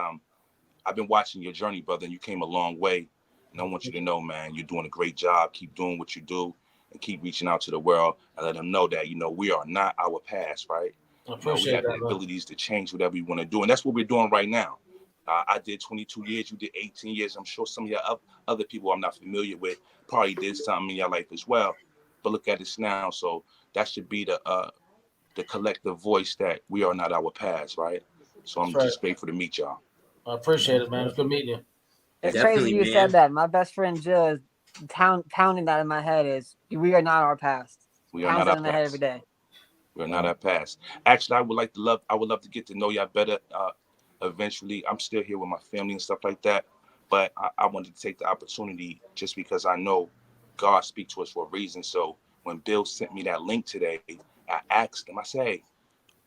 I've been watching your journey, brother, and you came a long way. And I want you to know, man, you're doing a great job. Keep doing what you do and keep reaching out to the world and let them know that, we are not our past, right? I We appreciate have that, the man. abilities to change whatever we want to do. And that's what we're doing right now. I did 22 years. You did 18 years. I'm sure some of your other people I'm not familiar with probably did something in your life as well. But look at this now. So that should be the collective voice that we are not our past, right? So I'm That's right. just grateful to meet y'all. I appreciate it, man. It's good meeting you. It's Definitely, crazy you man. said that. My best friend Jill is pounding that in my head is we are not our past. We are Pounds not it our in my head past. every day. We're not our past. Actually, I would love to get to know y'all better eventually. I'm still here with my family and stuff like that. But I wanted to take the opportunity just because I know God speaks to us for a reason. So when Bill sent me that link today, I asked him, I said, hey,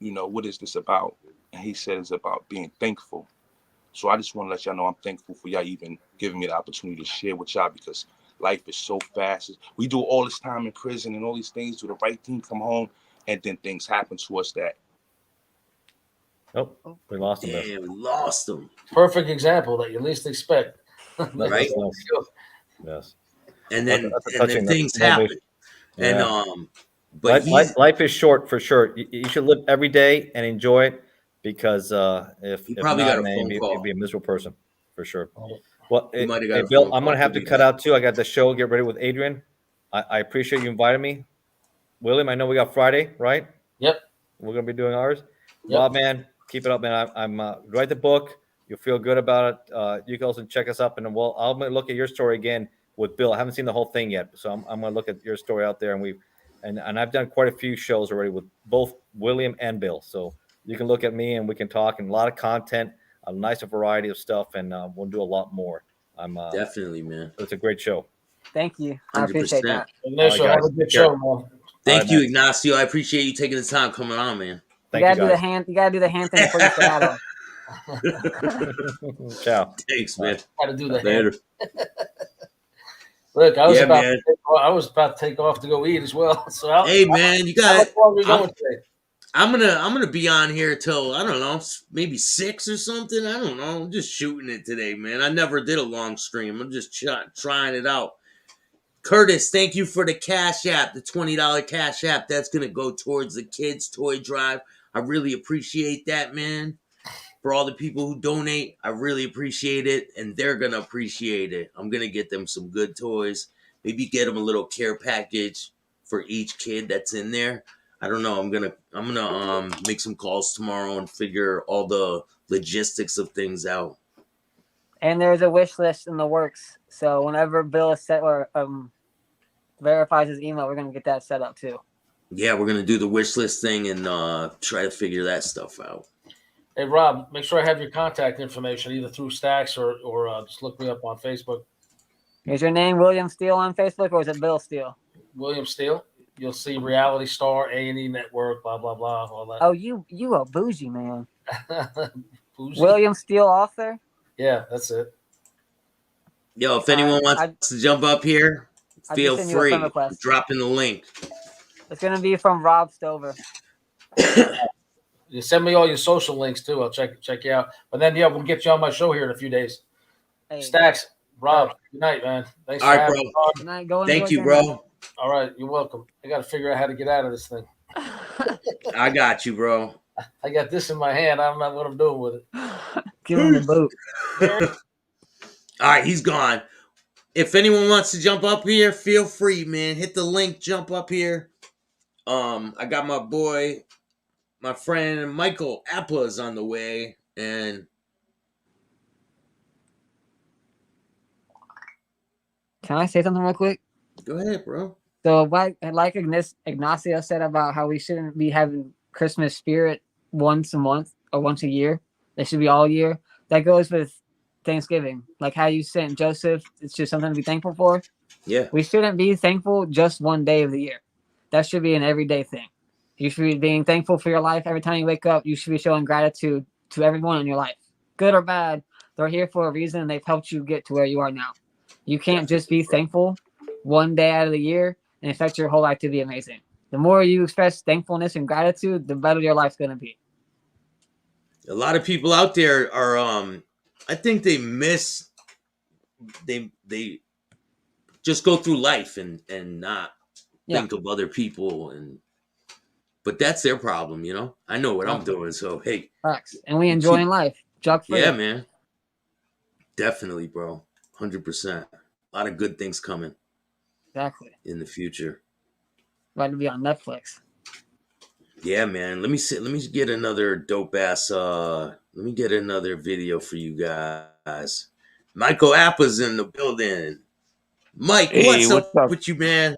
what is this about? And he said it's about being thankful. So I just want to let y'all know I'm thankful for y'all even giving me the opportunity to share with y'all because life is so fast. We do all this time in prison and all these things, do the right thing, come home, and then things happen to us that. Oh, we lost him. Damn, we lost him. Perfect example that you least expect. Right? Yes. And then touching things motivation. happen. Yeah. And but life is short for sure. You should live every day and enjoy it because if probably not, got a man, phone call. you'd be a miserable person for sure. Well, You might have got hey, a Bill, phone I'm call. gonna have to Could be cut that. out too. I got the show. Get ready with Adrian. I appreciate you inviting me. William, I know we got Friday, right? Yep. We're gonna be doing ours. Yep. Rob, man, keep it up, man. I'm write the book. You'll feel good about it. You can also check us up, and I'm gonna look at your story again with Bill. I haven't seen the whole thing yet, so I'm gonna look at your story out there, and I've done quite a few shows already with both William and Bill. So you can look at me, and we can talk, and a lot of content, a nice variety of stuff, and we'll do a lot more. Definitely, man. It's a great show. Thank you. I appreciate 100%. that. Ignacio, have a good show, man. Thank you, Ignacio. I appreciate you taking the time coming on, man. You gotta do the hand thing before you skedaddle. Ciao. Thanks, man. How to do that. Later. Look, I was Yeah, about man. to take off to go eat as well. So Hey, man, you how got. much longer are we going today? I'm gonna be on here till I don't know, maybe 6 or something. I don't know. I'm just shooting it today, man. I never did a long stream. I'm just trying it out. Curtis, thank you for the Cash App, the $20 Cash App. That's gonna go towards the kids' toy drive. I really appreciate that, man. For all the people who donate, I really appreciate it, and they're gonna appreciate it. I'm gonna get them some good toys. Maybe get them a little care package for each kid that's in there. I don't know. I'm gonna make some calls tomorrow and figure all the logistics of things out. And there's a wish list in the works. So whenever Bill is set or verifies his email, we're gonna get that set up too. Yeah, we're gonna do the wish list thing and try to figure that stuff out. Hey, Rob, make sure I have your contact information either through Staxx or just look me up on Facebook. Is your name William Steele on Facebook or is it Bill Steele? William Steele. You'll see Reality Star, A&E Network, blah, blah, blah, all that. Oh, you a bougie man. Bougie? William Steele author? Yeah, that's it. Yo, if anyone wants to jump up here, feel free. I'm dropping the link. It's gonna be from Rob Stover. You send me all your social links too. I'll check you out. But then we'll get you on my show here in a few days. Hey. Staxx, Rob, good night, man. Thanks all for right, having me on. Good night. Go Thank you, bro. Night. All right, you're welcome. I got to figure out how to get out of this thing. I got you, bro. I got this in my hand. I don't know what I'm doing with it. Give him the boot. All right, he's gone. If anyone wants to jump up here, feel free, man. Hit the link, jump up here. I got my friend Michael Appa's on the way, and Can I say something real quick? Go ahead, bro. So, like Ignacio said about how we shouldn't be having Christmas spirit once a month or once a year. They should be all year. That goes with Thanksgiving. Like how you sent Joseph, it's just something to be thankful for. Yeah. We shouldn't be thankful just one day of the year. That should be an everyday thing. You should be being thankful for your life every time you wake up. You should be showing gratitude to everyone in your life, good or bad. They're here for a reason, and they've helped you get to where you are now. You can't just be thankful one day out of the year and expect your whole life to be amazing. The more you express thankfulness and gratitude, the better your life's going to be. A lot of people out there are I think they just go through life and not think of other people, but that's their problem, you know. I know what I'm doing, so hey. Facts. And we enjoying life. Jug free. Yeah, man. Definitely, bro. 100%. A lot of good things coming. Exactly. In the future. About to be on Netflix. Yeah, man. Let me get another dope ass let me get another video for you guys. Michael Appa's in the building. Mike, Hey, what's up with you, man?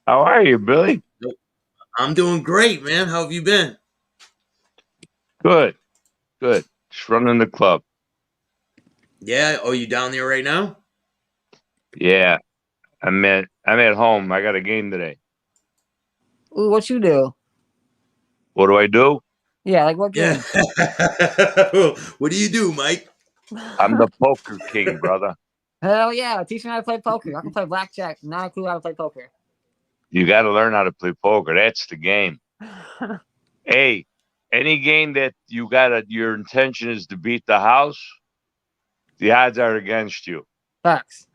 How are you, Billy? I'm doing great, man. How have you been? Good. Just running the club. Yeah. Oh, you down there right now? Yeah. I'm at home. I got a game today. Ooh, what you do? What do I do? Yeah, like what game? What do you do, Mike? I'm the poker king, brother. Hell yeah. Teach me how to play poker. I can play blackjack. Not a clue how to play poker. You got to learn how to play poker. That's the game. Hey, any game that your intention is to beat the house, the odds are against you. Facts.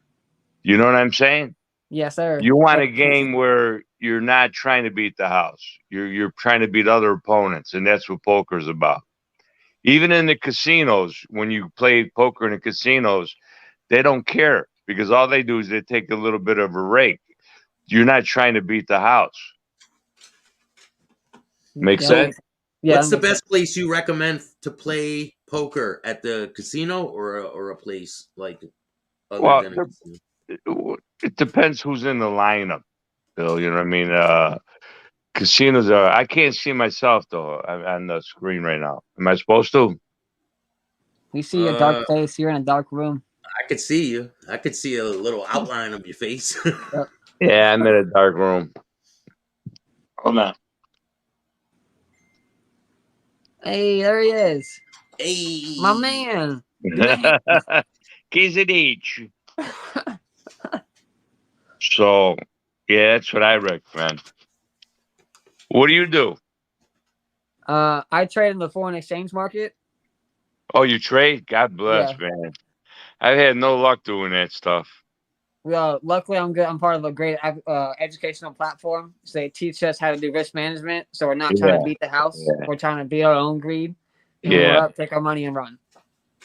You know what I'm saying? Yes, sir. You want a game where you're not trying to beat the house. You're trying to beat other opponents, and that's what poker's about. Even in the casinos, when you play poker in the casinos, they don't care because all they do is they take a little bit of a rake. You're not trying to beat the house. Make sense? Yeah. What's the best place you recommend to play poker, at the casino or a place like other than a casino? It depends who's in the lineup, Bill. You know what I mean? Casinos are. I can't see myself though on the screen right now. Am I supposed to? We see a dark face. You're in a dark room. I could see you. I could see a little outline of your face. Yeah, I'm in a dark room. Hold on. Hey, there he is. Hey, my man. Keys at each. So, yeah, that's what I recommend. What do you do? I trade in the foreign exchange market. Oh, you trade? God bless, man. I've had no luck doing that stuff. Well, luckily I'm good. I'm part of a great educational platform. So they teach us how to do risk management. So we're not trying to beat the house. Yeah. We're trying to beat our own greed. And when we're up, take our money and run.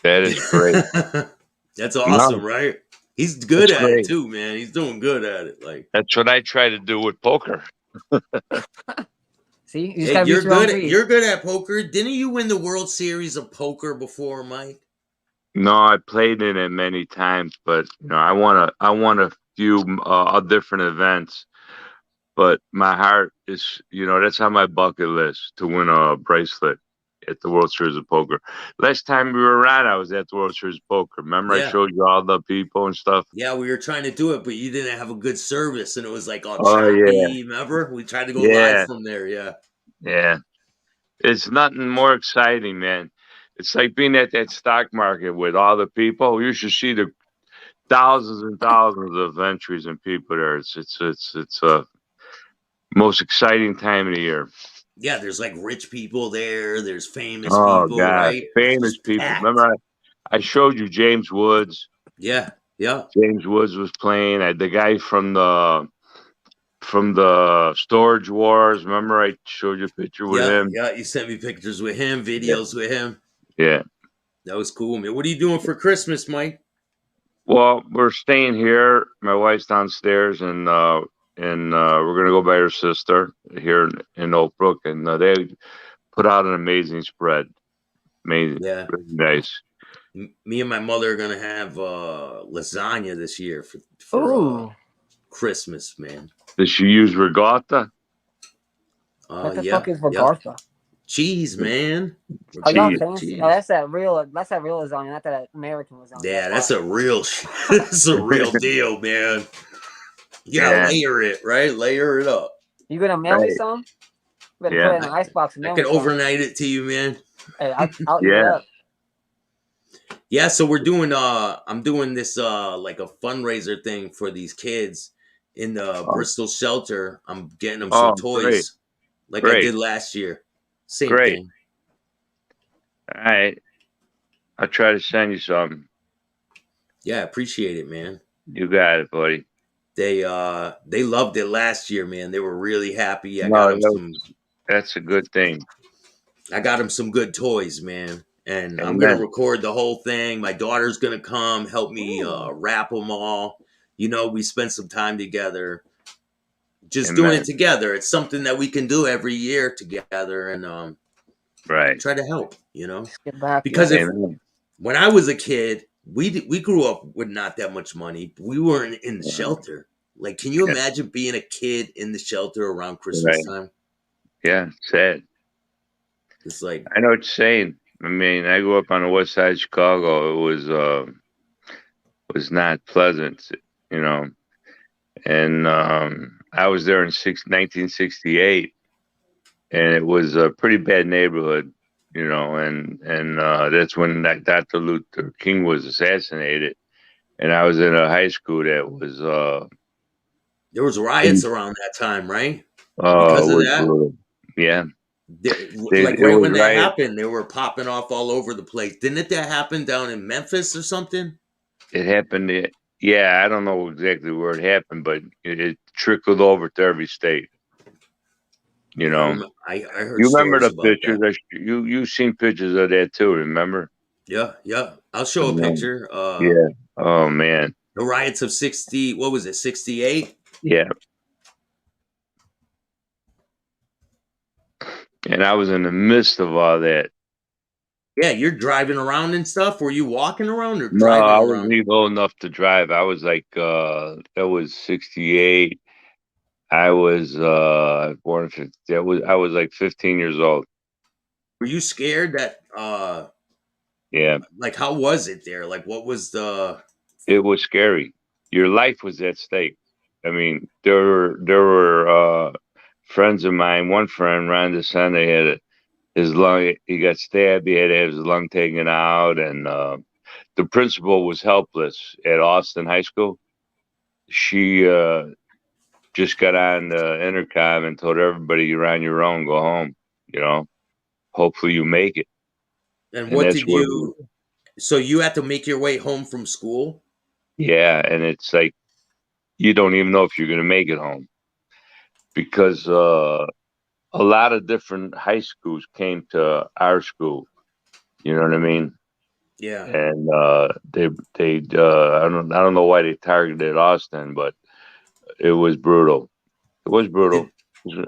That is great. That's awesome, right? He's good at it too, man. He's doing good at it. Like, that's what I try to do with poker. See, you hey, you're good. You're good at poker. Didn't you win the World Series of Poker before, Mike? No, I played in it many times, but you know, I won a few different events. But my heart is, you know, that's on my bucket list to win a bracelet at the World Series of Poker. Last time we were around, I was at the World Series of Poker. Remember, I showed you all the people and stuff. Yeah, we were trying to do it, but you didn't have a good service, and it was like all Oh, choppy. yeah. Remember, we tried to go live from there. Yeah. Yeah. It's nothing more exciting, man. It's like being at that stock market with all the people. You should see the thousands and thousands of entries and people there. It's a most exciting time of the year. Yeah, there's like rich people there. There's famous Oh people, God, right? famous people. Packed. Remember, I showed you James Woods. Yeah. James Woods was playing. The guy from the Storage Wars. Remember, I showed you a picture with him. Yeah, you sent me pictures with him, videos with him. Yeah, that was cool, man. What are you doing for Christmas, Mike? Well, we're staying here. My wife's downstairs, and we're gonna go by her sister here in Oak Brook, and they put out an amazing spread. Amazing, really nice. Me and my mother are gonna have lasagna this year for Christmas, man. Does she use regatta? What the fuck is regatta? Cheese, man. Oh, y'all Republic fancy? cheese. Oh, that's that real. That's that real lasagna, not that American lasagna. Yeah, That's that's a real that's a real deal, man. You gotta Yeah. layer it, right? Layer it up. You gonna mail me Right. some? You better put Yeah. it in the icebox and I mail can me some. overnight it to you, man. Hey, I'll eat it Yeah. up. Yeah, so we're doing I'm doing this like a fundraiser thing for these kids in the Oh, Bristol shelter. I'm getting them some oh, great. toys like I Great. did last year. Same Great. thing. All right. I'll try to send you some. Yeah, I appreciate it, man. You got it, buddy. They loved it last year, man. They were really happy. No, that's a good thing. I got them some good toys, man. And I'm gonna Amen. record the whole thing. My daughter's gonna come help me wrap them all. You know, we spent some time together, just doing Amen. it together. It's something that we can do every year together, and Right. try to help. You know, Just get back, because yeah. if Amen. when I was a kid, we grew up with not that much money. We weren't in the shelter. Like, can you Yeah. imagine being a kid in the shelter around Christmas Right. time? Yeah. Sad. It's like, I know what you're saying. I mean, I grew up on the west side of Chicago. It was not pleasant, you know. And I was there in 1968, and it was a pretty bad neighborhood, you know. And that's when Dr. Luther King was assassinated, and I was in a high school that was there was riots around that time, right? it Because of was that. brutal. Yeah, Like it right was when that riot. happened, they were popping off all over the place. Didn't that happen down in Memphis or something? It happened. Yeah, I don't know exactly where it happened, but it trickled over to every state. You Yeah, know, I heard you remember stories the about pictures? that. You've seen pictures of that too. Remember? Yeah, yeah. I'll show a Yeah. picture. Yeah. Oh man. The riots of 60. What was it? 68. Yeah. And I was in the midst of all that. Yeah, you're driving around and stuff. Were you walking around or No, driving I around? wasn't even old enough to drive. I was like, that was 68. I was born in 50. I was like 15 years old. Were you scared that Yeah. like how was it there? Like what was the It was scary. Your life was at stake. I mean, there were friends of mine. One friend, Ron DeSantis, had his lung. He got stabbed. He had to have his lung taken out, and the principal was helpless at Austin High School. She just got on the intercom and told everybody, "You're on your own. Go home. You know, hopefully you make it." and And what that's did where, you so you had to make your way home from school? yeah. And it's like you don't even know if you're going to make it home because a lot of different high schools came to our school. You know what I mean? Yeah. And they I don't know why they targeted Austin, but it was brutal. It was brutal. You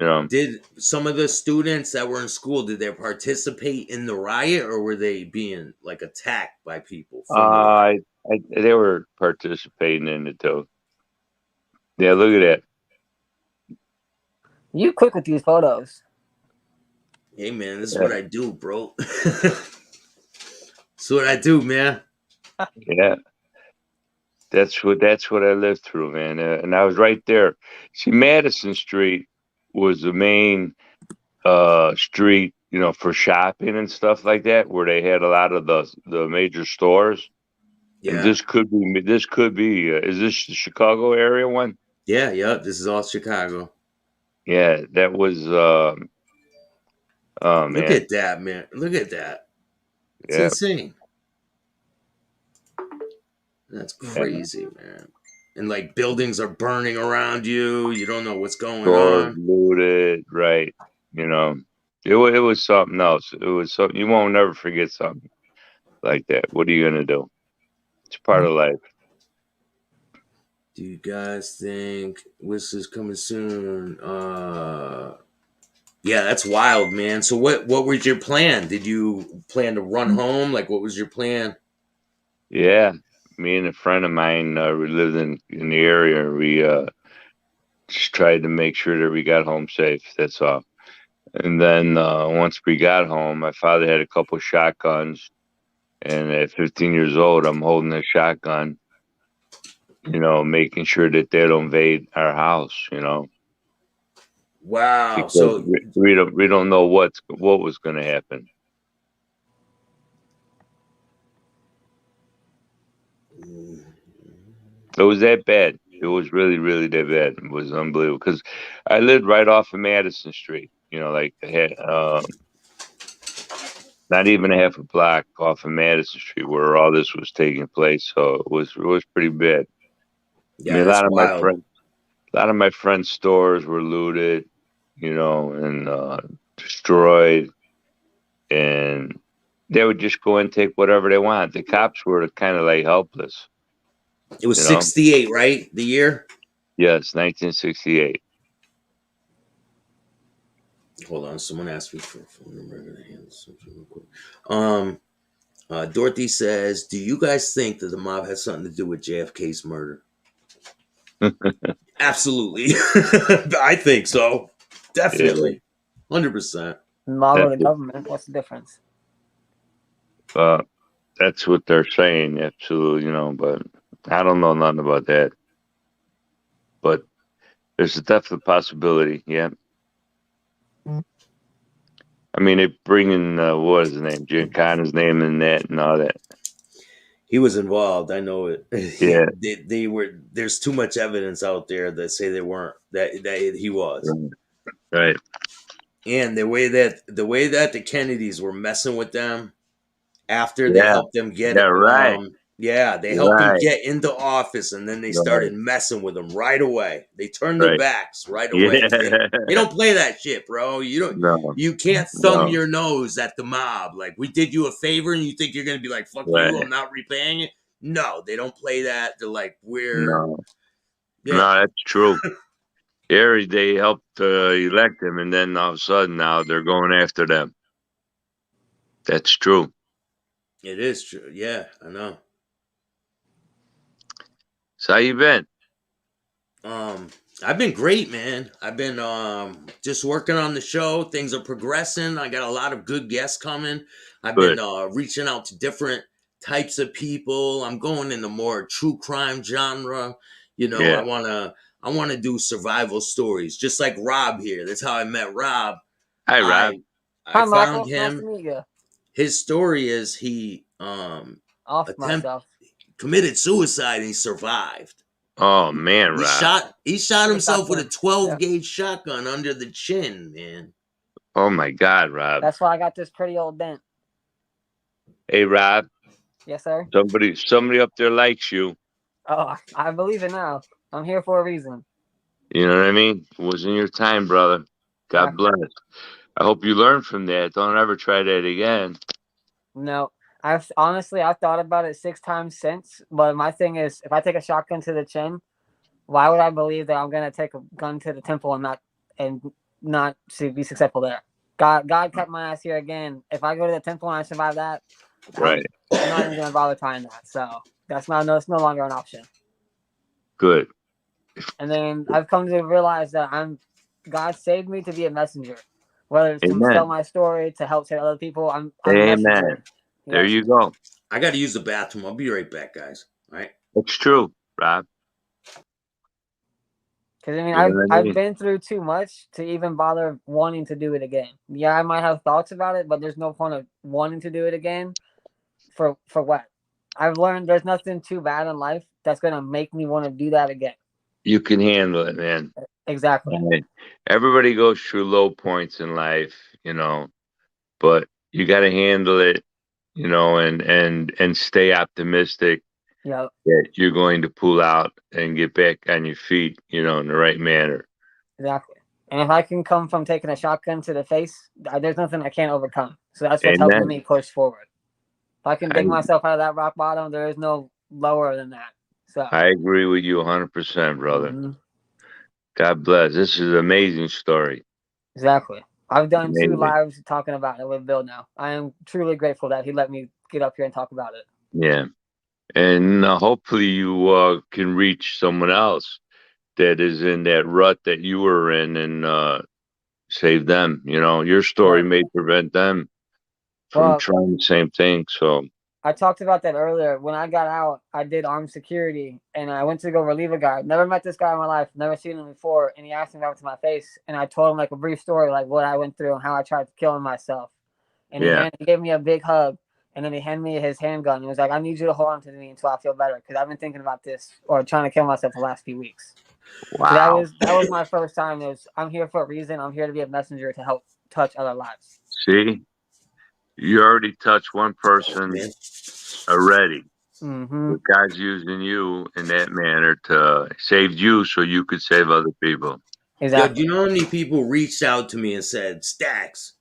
know, Did some of the students that were in school did they participate in the riot or were they being like attacked by people from the riot? they were participating in it too. Yeah, look at that. You quick with these photos. Hey man, this is Yeah. what I do, bro. That's what I do, man. Yeah, that's what I lived through, man. And I was right there. See, Madison Street was the main street, you know, for shopping and stuff like that, where they had a lot of the major stores. And Yeah. this could be. Is this the Chicago area one? Yeah, yeah. This is all Chicago. Yeah, that was. Oh Look man. at that, man. Look at that. It's Yeah. insane. That's Yeah. crazy, man. And like buildings are burning around you. You don't know what's going Stores on. looted, right? You know, it was something else. It was something you won't never forget something like that. What are you gonna do? It's part of life. Do you guys think this is coming soon? Yeah, that's wild, man. So what was your plan? Did you plan to run home? Like what was your plan? Yeah, me and a friend of mine, we lived in the area. We just tried to make sure that we got home safe. That's all. And then once we got home, my father had a couple shotguns. And at 15 years old, I'm holding a shotgun, making sure that they don't invade our house, Wow. because So we don't know what was going to happen. It was that bad. It was really, really that bad. It was unbelievable because I lived right off of Madison Street. Like I had not even a half a block off of Madison Street where all this was taking place. So it was pretty bad. I yeah, mean, that's wild. a lot of my friends' stores were looted, and destroyed, and they would just go and take whatever they want. The cops were kind of like helpless. It was 68, right? The year? Yes, 1968. Hold on, someone asked me for a phone number. I'm gonna handle something real quick. Dorothy says, "Do you guys think that the mob has something to do with JFK's murder?" Absolutely, I think so. Definitely, 100%. Mob or the government? What's the difference? That's what they're saying, absolutely, but I don't know nothing about that. But there's a definite possibility, yeah. I mean, they bring in, what is his name? Giancana's name in that and all that. He was involved. I know it. Yeah. They were. There's too much evidence out there that say they weren't. That he was. Right. And the way that the Kennedys were messing with them after they Yeah. helped them get Yeah, right. they helped him Right. get into office, and then they started messing with him right away. They turned their Right. backs right Yeah. away. They don't play that shit, bro. No. You can't thumb No. your nose at the mob. Like, we did you a favor and you think you're gonna be like, fuck Right. you, I'm not repaying it. No, they don't play that. They're like, No. Yeah. No, that's true. They helped elect him, and then all of a sudden now they're going after them. That's true. It is true. Yeah, I know. So how you been? I've been great, man. I've been just working on the show. Things are progressing. I got a lot of good guests coming. I've Good. been reaching out to different types of people. I'm going in the more true crime genre. Yeah. I wanna do survival stories, just like Rob here. That's how I met Rob. Hi, Rob. Hi, I Michael. found Nice to him. meet you. His story is he myself. committed suicide and he survived. Oh man, He Rob. shot himself with a 12 gauge shotgun under the chin, man. Oh my God, Rob. That's why I got this pretty old dent. Hey, Rob. Yes, sir. Somebody up there likes you. Oh, I believe it now. I'm here for a reason. You know what I mean? It wasn't your time, brother. God bless. I hope you learn from that. Don't ever try that again. No, I've thought about it 6 times since. But my thing is, if I take a shotgun to the chin, why would I believe that I'm gonna take a gun to the temple and not be successful there? God kept my ass here again. If I go to the temple and I survive that, Right. I'm not even gonna bother trying that. So it's no longer an option. Good. And then I've come to realize that God saved me to be a messenger. Whether it's to Amen. tell my story, to help save other people, I'm a Amen. messenger. There you go. I got to use the bathroom. I'll be right back, guys. All right. It's true, Rob. Because I mean, You know what I mean? I've been through too much to even bother wanting to do it again. Yeah, I might have thoughts about it, but there's no point of wanting to do it again. For what? I've learned there's nothing too bad in life that's gonna make me want to do that again. You can handle it, man. Exactly. I mean, everybody goes through low points in life, but you got to handle it, and stay optimistic. Yeah. That you're going to pull out and get back on your feet, in the right manner. Exactly. And if I can come from taking a shotgun to the face, there's nothing I can't overcome. So that's what's helping me push forward. If I can dig myself out of that rock bottom, there is no lower than that. So I agree with you 100%, brother. Mm-hmm. God bless. This is an amazing story. Exactly. I've done 2 lives talking about it with Bill now. I am truly grateful that he let me get up here and talk about it. Yeah. And hopefully you can reach someone else that is in that rut that you were in, and save them. You know, your story may prevent them from Well, trying the same thing. So I talked about that earlier. When I got out, I did armed security, and I went to go relieve a guy. Never met this guy in my life, never seen him before, and he asked me about to my face, and I told him like a brief story, like what I went through and how I tried to kill him myself. And he gave me a big hug, and then he handed me his handgun. And he was like, "I need you to hold on to me until I feel better, because I've been thinking about this or trying to kill myself the last few weeks." wow. So that was my first time. I'm here for a reason. I'm here to be a messenger to help touch other lives. See, you already touched one person already. Mm-hmm. But God's using you in that manner to save you so you could save other people. Yo, do you know how many people reached out to me and said, Staxx,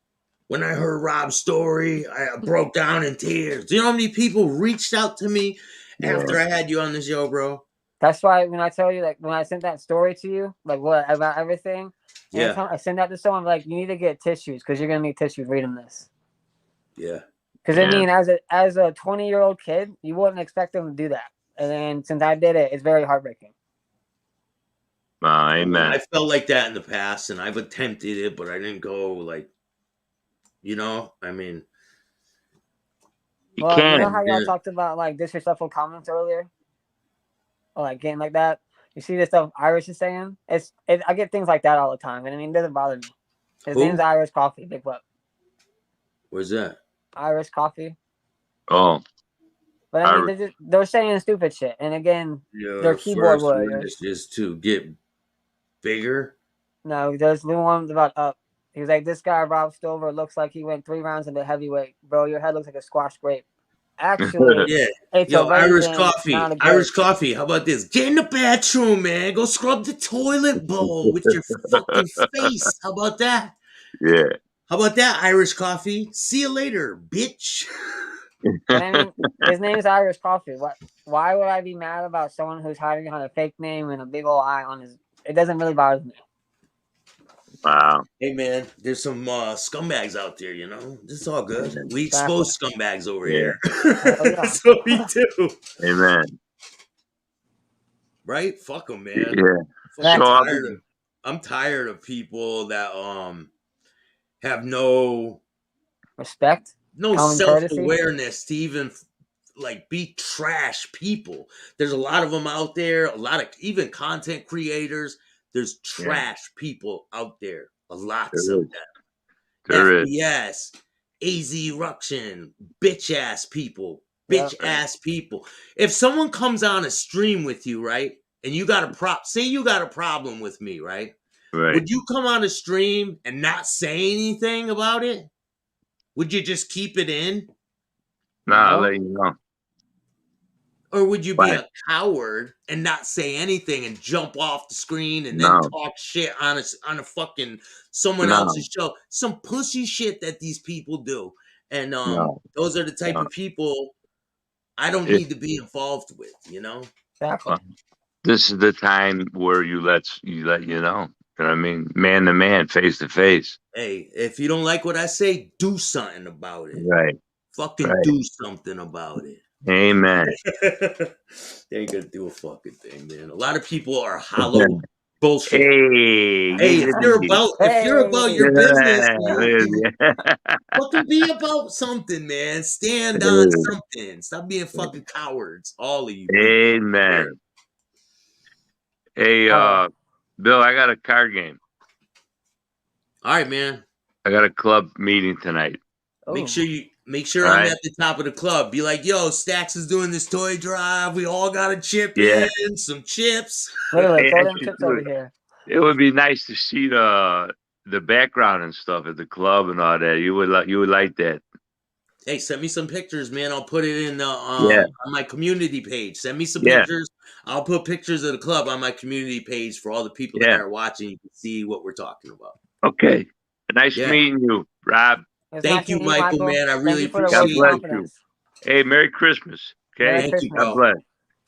when I heard Rob's story, I broke down in tears. Do you know how many people reached out to me after I had you on the show, bro? That's why when I tell you, like, when I sent that story to you, like, what about everything? Yeah. I send that to someone, like, you need to get tissues because you're gonna need tissues reading this. Yeah. Because I mean, as a 20-year-old kid, you wouldn't expect them to do that, and then since I did it, it's very heartbreaking. Amen. I felt like that in the past, and I've attempted it, but I didn't go like, you know. I mean, you well, can. You know how y'all talked about like disrespectful comments earlier, or like getting like that. You see the stuff Irish is saying? I get things like that all the time, and I mean, it doesn't bother me. His name's Irish Coffee, Big Buck. Where's that? Irish Coffee. Oh. But I mean, they're saying stupid shit, and again, they're keyboard warriors. Is to get bigger. No, there's new ones about up. He was like, this guy Rob Stover looks like he went 3 rounds into heavyweight, bro. Your head looks like a squash grape. Actually, Yeah. it's Yo, Irish coffee. not a grape. Irish coffee. How about this? Get in the bathroom, man. Go scrub the toilet bowl with your fucking face. How about that? Yeah. How about that, Irish coffee? See you later, bitch. But I mean, his name is Irish Coffee. Why would I be mad about someone who's hiding behind a fake name and a big old eye on his? It doesn't really bother me. Wow. Hey, man, there's some scumbags out there, you know? This is all good. We expose scumbags over here. That's what we do. Amen. Right? Fuck them, man. Yeah. I'm tired of people that have no respect, no self-awareness to even like be trash people. There's a lot of them out there, a lot of even content creators. There's trash people out there, lots of them. FBS, AZ Eruption, bitch ass people, ass people. If someone comes on a stream with you, right, and you got say you got a problem with me, right? Would you come on a stream and not say anything about it? Would you just keep it in? No, I'll let you know. Or would you be a coward and not say anything and jump off the screen and then talk shit on a fucking someone else's show? Some pussy shit that these people do. And those are the type of people I don't need to be involved with, you know? This is the time where you let you know. You know what I mean? Man to man, face to face. Hey, if you don't like what I say, do something about it. Right. Fucking do something about it. Amen. They ain't gonna do a fucking thing, man. A lot of people are hollow bullshit. Hey, if you're about your business, man, fucking be about something, man. Stand on something. Stop being fucking cowards, all of you. Amen. Hey, Bill, I got a card game. All right, man. I got a club meeting tonight. Make sure I'm at the top of the club. Be like, yo, Staxx is doing this toy drive. We all got to chip in some chips. Wait, throw them chips over here. It would be nice to see the background and stuff at the club and all that. You would like that. Hey, send me some pictures, man. I'll put it in the on my community page. Send me some pictures. I'll put pictures of the club on my community page for all the people that are watching. You can see what we're talking about. Okay. Nice meeting you, Rob. Thank you, Michael, man. I really appreciate it. God bless you. Hey, Merry Christmas. Okay. Merry Christmas. God bless.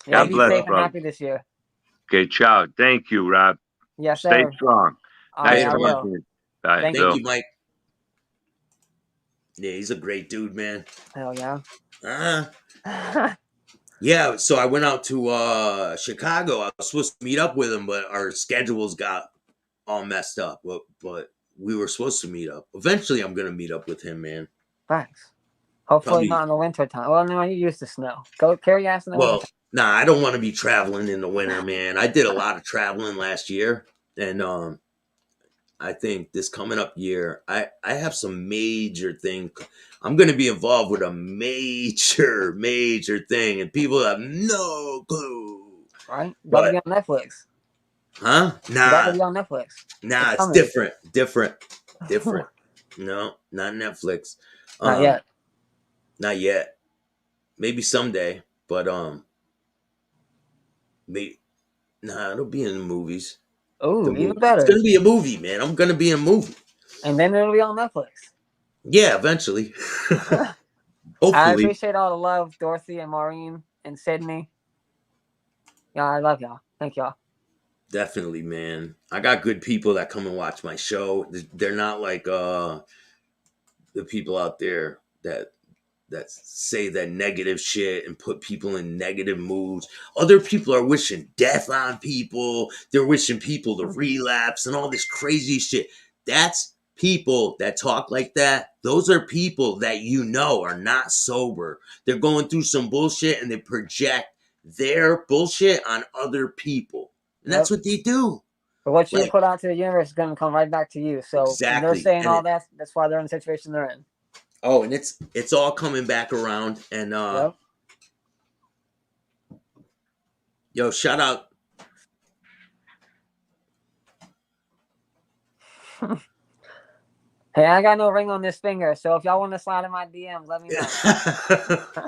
God bless. Be safe and happy this year. Okay, ciao. Thank you, Rob. Yes, Stay strong. Nice talking to you. Bye. Thank you, Mike. Yeah, he's a great dude, man. Hell yeah. Yeah, so I went out to Chicago. I was supposed to meet up with him, but our schedules got all messed up. But we were supposed to meet up. Eventually, I'm gonna meet up with him, man. Thanks. Hopefully Probably. not in the winter time. Well, no, you used to snow. Go carry ass in the winter Well, time. nah, I don't want to be traveling in the winter, man. I did a lot of traveling last year, and I think this coming up year, I have some major thing. I'm going to be involved with a major thing, and people have no clue. Right? About to But be on Netflix. huh? About to Nah, be on Netflix. nah, it's coming. different. No, not Netflix. Not yet. Not yet. Maybe someday, but maybe nah, it'll be in the movies. Ooh, even It's better. gonna be a movie, man. I'm gonna be in a movie. And then it'll be on Netflix. Yeah, eventually. I Hopefully. appreciate all the love, Dorothy and Maureen and Sydney. Yeah, I love y'all. Thank y'all. Definitely, man. I got good people that come and watch my show. They're not like the people out there that say that negative shit and put people in negative moods. Other people are wishing death on people. They're wishing people to relapse and all this crazy shit. That's people that talk like that. Those are people that you know are not sober. They're going through some bullshit and they project their bullshit on other people. And that's what they do. But what you Like, put out to the universe is going to come right back to you. So when they're exactly. saying And all that, that's why they're in the situation they're in. oh, and it's all coming back around. And yo, shout out. Hey, I got no ring on this finger, so if y'all want to slide in my DMs, let me know.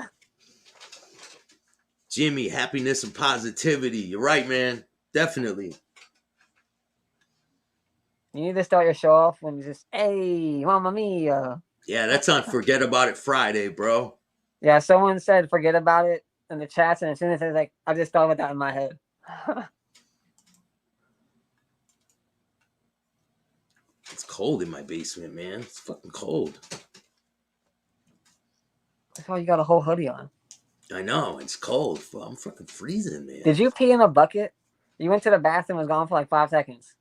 Jimmy, happiness and positivity. You're right, man. Definitely. You need to start your show off when you just, hey, mamma mia. Yeah, that's on Forget About It Friday, bro. Yeah, someone said forget about it in the chats, and as soon as it's like, I just thought about that in my head. It's cold in my basement, man. It's fucking cold. That's why you got a whole hoodie on. I know, it's cold. I'm fucking freezing, man. Did you pee in a bucket? You went to the bathroom and was gone for like 5 seconds.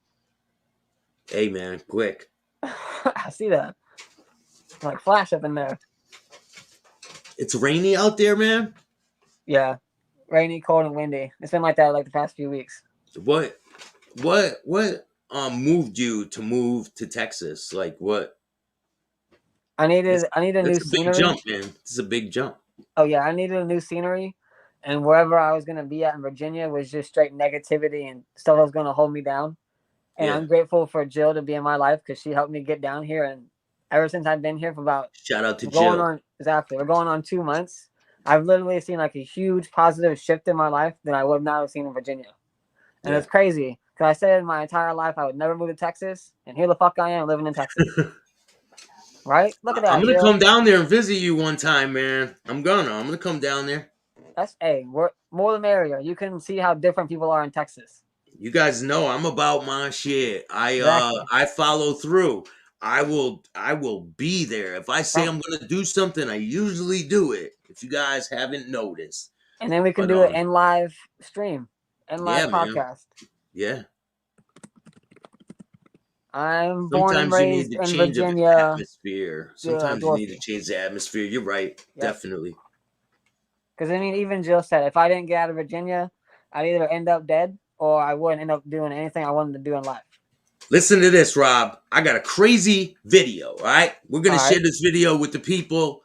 Hey, man, quick. I see that. Like flash up in there. It's rainy out there, man? Yeah. Rainy, cold, and windy. It's been like that like the past few weeks. What moved you to move to Texas? Like what? I needed new It's a big scenery. jump, man. This is a big jump. Oh yeah, I needed a new scenery, and wherever I was gonna be at in Virginia was just straight negativity and stuff that was gonna hold me down. And Yeah. I'm grateful for Jill to be in my life because she helped me get down here. And ever since I've been here for about Shout out to going Jill. on exactly, we're going on 2 months. I've literally seen like a huge positive shift in my life that I would not have seen in Virginia. And it's crazy because I said my entire life I would never move to Texas, and here the fuck I am living in Texas. Right? Look at that. I'm gonna Jill. come down there and visit you one time, man. I'm gonna come down there. That's we're more the merrier. You can see how different people are in Texas. You guys know I'm about my shit. Exactly. I follow through. I will be there. If I say I'm gonna do something, I usually do it. If you guys haven't noticed. And then we can But, do it in live stream, in live man. podcast. Yeah. I'm born and Sometimes you need raised to in change the Virginia. atmosphere. Sometimes you need to change the atmosphere. You're right. Yep. Definitely. Because I mean, even Jill said if I didn't get out of Virginia, I'd either end up dead or I wouldn't end up doing anything I wanted to do in life. Listen to this, Rob. I got a crazy video. All right, we're gonna All share right. this video with the people.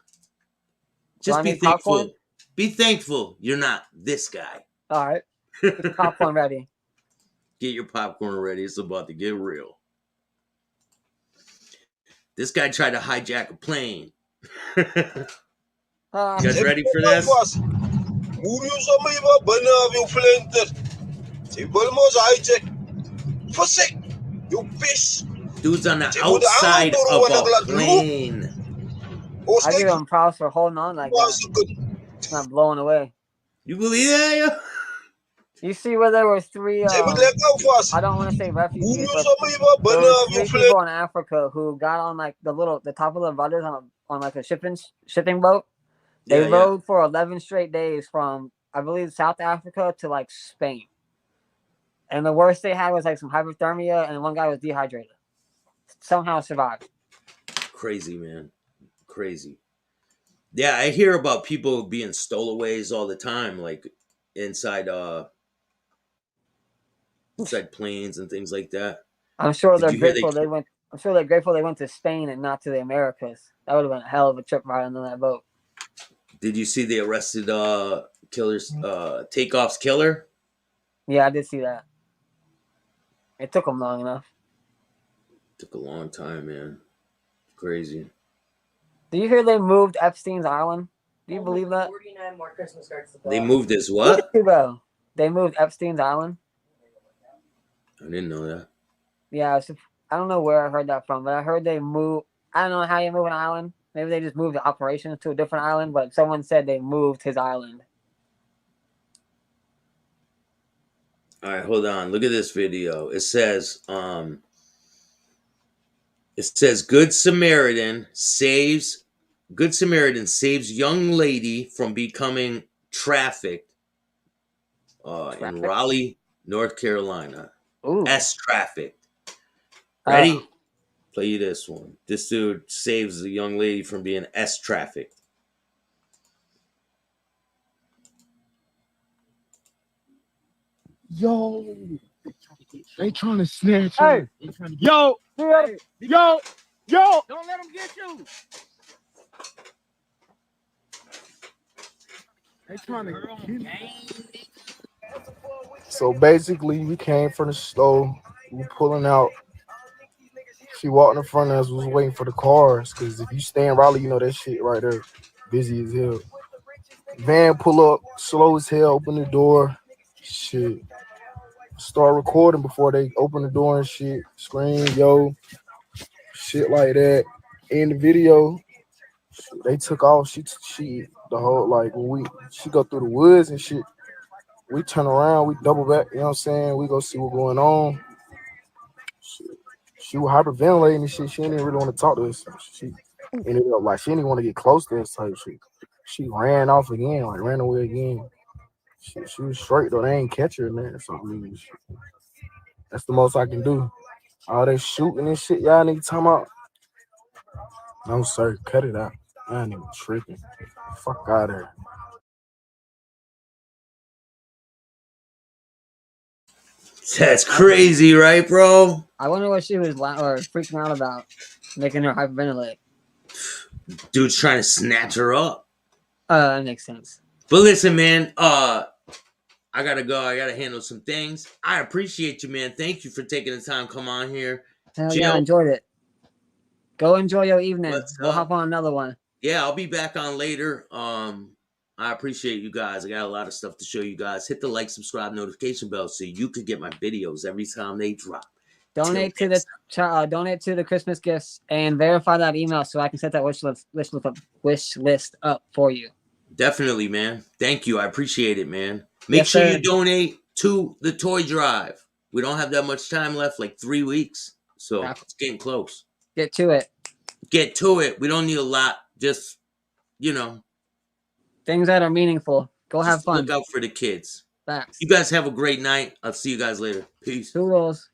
Just be thankful. Popcorn? Be thankful you're not this guy. All right. Get your popcorn ready. Get your popcorn ready. It's about to get real. This guy tried to hijack a plane. You guys ready for this? Dude's on the outside of a plane. I give him props for holding on like that. It's not blowing away. You believe that, yo? You see where there was 3, I don't want to say refugees, but there were 3 people in Africa who got on like the top of the rudders on like a shipping boat. They rode for 11 straight days from, I believe, South Africa to like Spain. And the worst they had was like some hypothermia, and one guy was dehydrated. somehow survived. Crazy, man. Crazy. Yeah, I hear about people being stowaways all the time, like inside planes and things like that. I'm sure Did they're you hear grateful they went. I'm sure they're grateful they went to Spain and not to the Americas. That would have been a hell of a trip riding on that boat. Did you see they arrested killers Takeoff's killer? Yeah, I did see that. It took them long enough. Took a long time, man. Crazy. Do you hear they moved Epstein's island? Do you believe that? 49 more Christmas cards to They moved this what? Look at you go. They moved Epstein's island. I didn't know that. Yeah, I don't know where I heard that from, but I heard they moved. I don't know how you move an island. Maybe they just moved the operations to a different island, but someone said they moved his island. All right, hold on. Look at this video. It says Good Samaritan saves young lady from becoming trafficked in Raleigh, North Carolina. Ooh. Trafficked. Ready? Play you this one. This dude saves a young lady from being trafficked. Yo, they trying to snatch her. Yo, yo. Don't let them get you. They trying to kill me. So basically, we came from the store. We pulling out. She walked in front of us. Was waiting for the cars because if you stay in Raleigh, you know that shit right there, busy as hell. Van pull up, slow as hell. Open the door. Shit. Start recording before they open the door and shit. Scream, yo. Shit like that. In the video, they took off. She the whole like when she go through the woods and shit. We turn around, we double back. You know what I'm saying? We go see what's going on. She was hyperventilating and shit. She didn't really want to talk to us. She ended up like she didn't want to get close to us type shit. She ran off again, like ran away again. She was straight though. They ain't catch her in there. So I mean, that's the most I can do. All that shooting and shit, y'all niggas talking about. No, sir, cut it out. Y'all niggas tripping. Fuck out of here. That's crazy, right, bro? I wonder what she was freaking out about, making her hyperventilate. Dude's trying to snatch her up. That makes sense. But listen, man, I gotta go. I gotta handle some things. I appreciate you, man. Thank you for taking the time to come on here. Hell yeah, I enjoyed it. Go enjoy your evening. We'll hop on another one. Yeah, I'll be back on later. I appreciate you guys. I got a lot of stuff to show you guys. Hit the like, subscribe, notification bell so you can get my videos every time they drop. Donate to the Christmas gifts and verify that email so I can set that wish list up for you. Definitely, man. Thank you. I appreciate it, man. Make sure you donate to the toy drive. We don't have that much time left, like 3 weeks. So it's getting close. Get to it. Get to it. We don't need a lot. Just, things that are meaningful. Go have fun. Look out for the kids. Facts. You guys have a great night. I'll see you guys later. Peace. Toodles.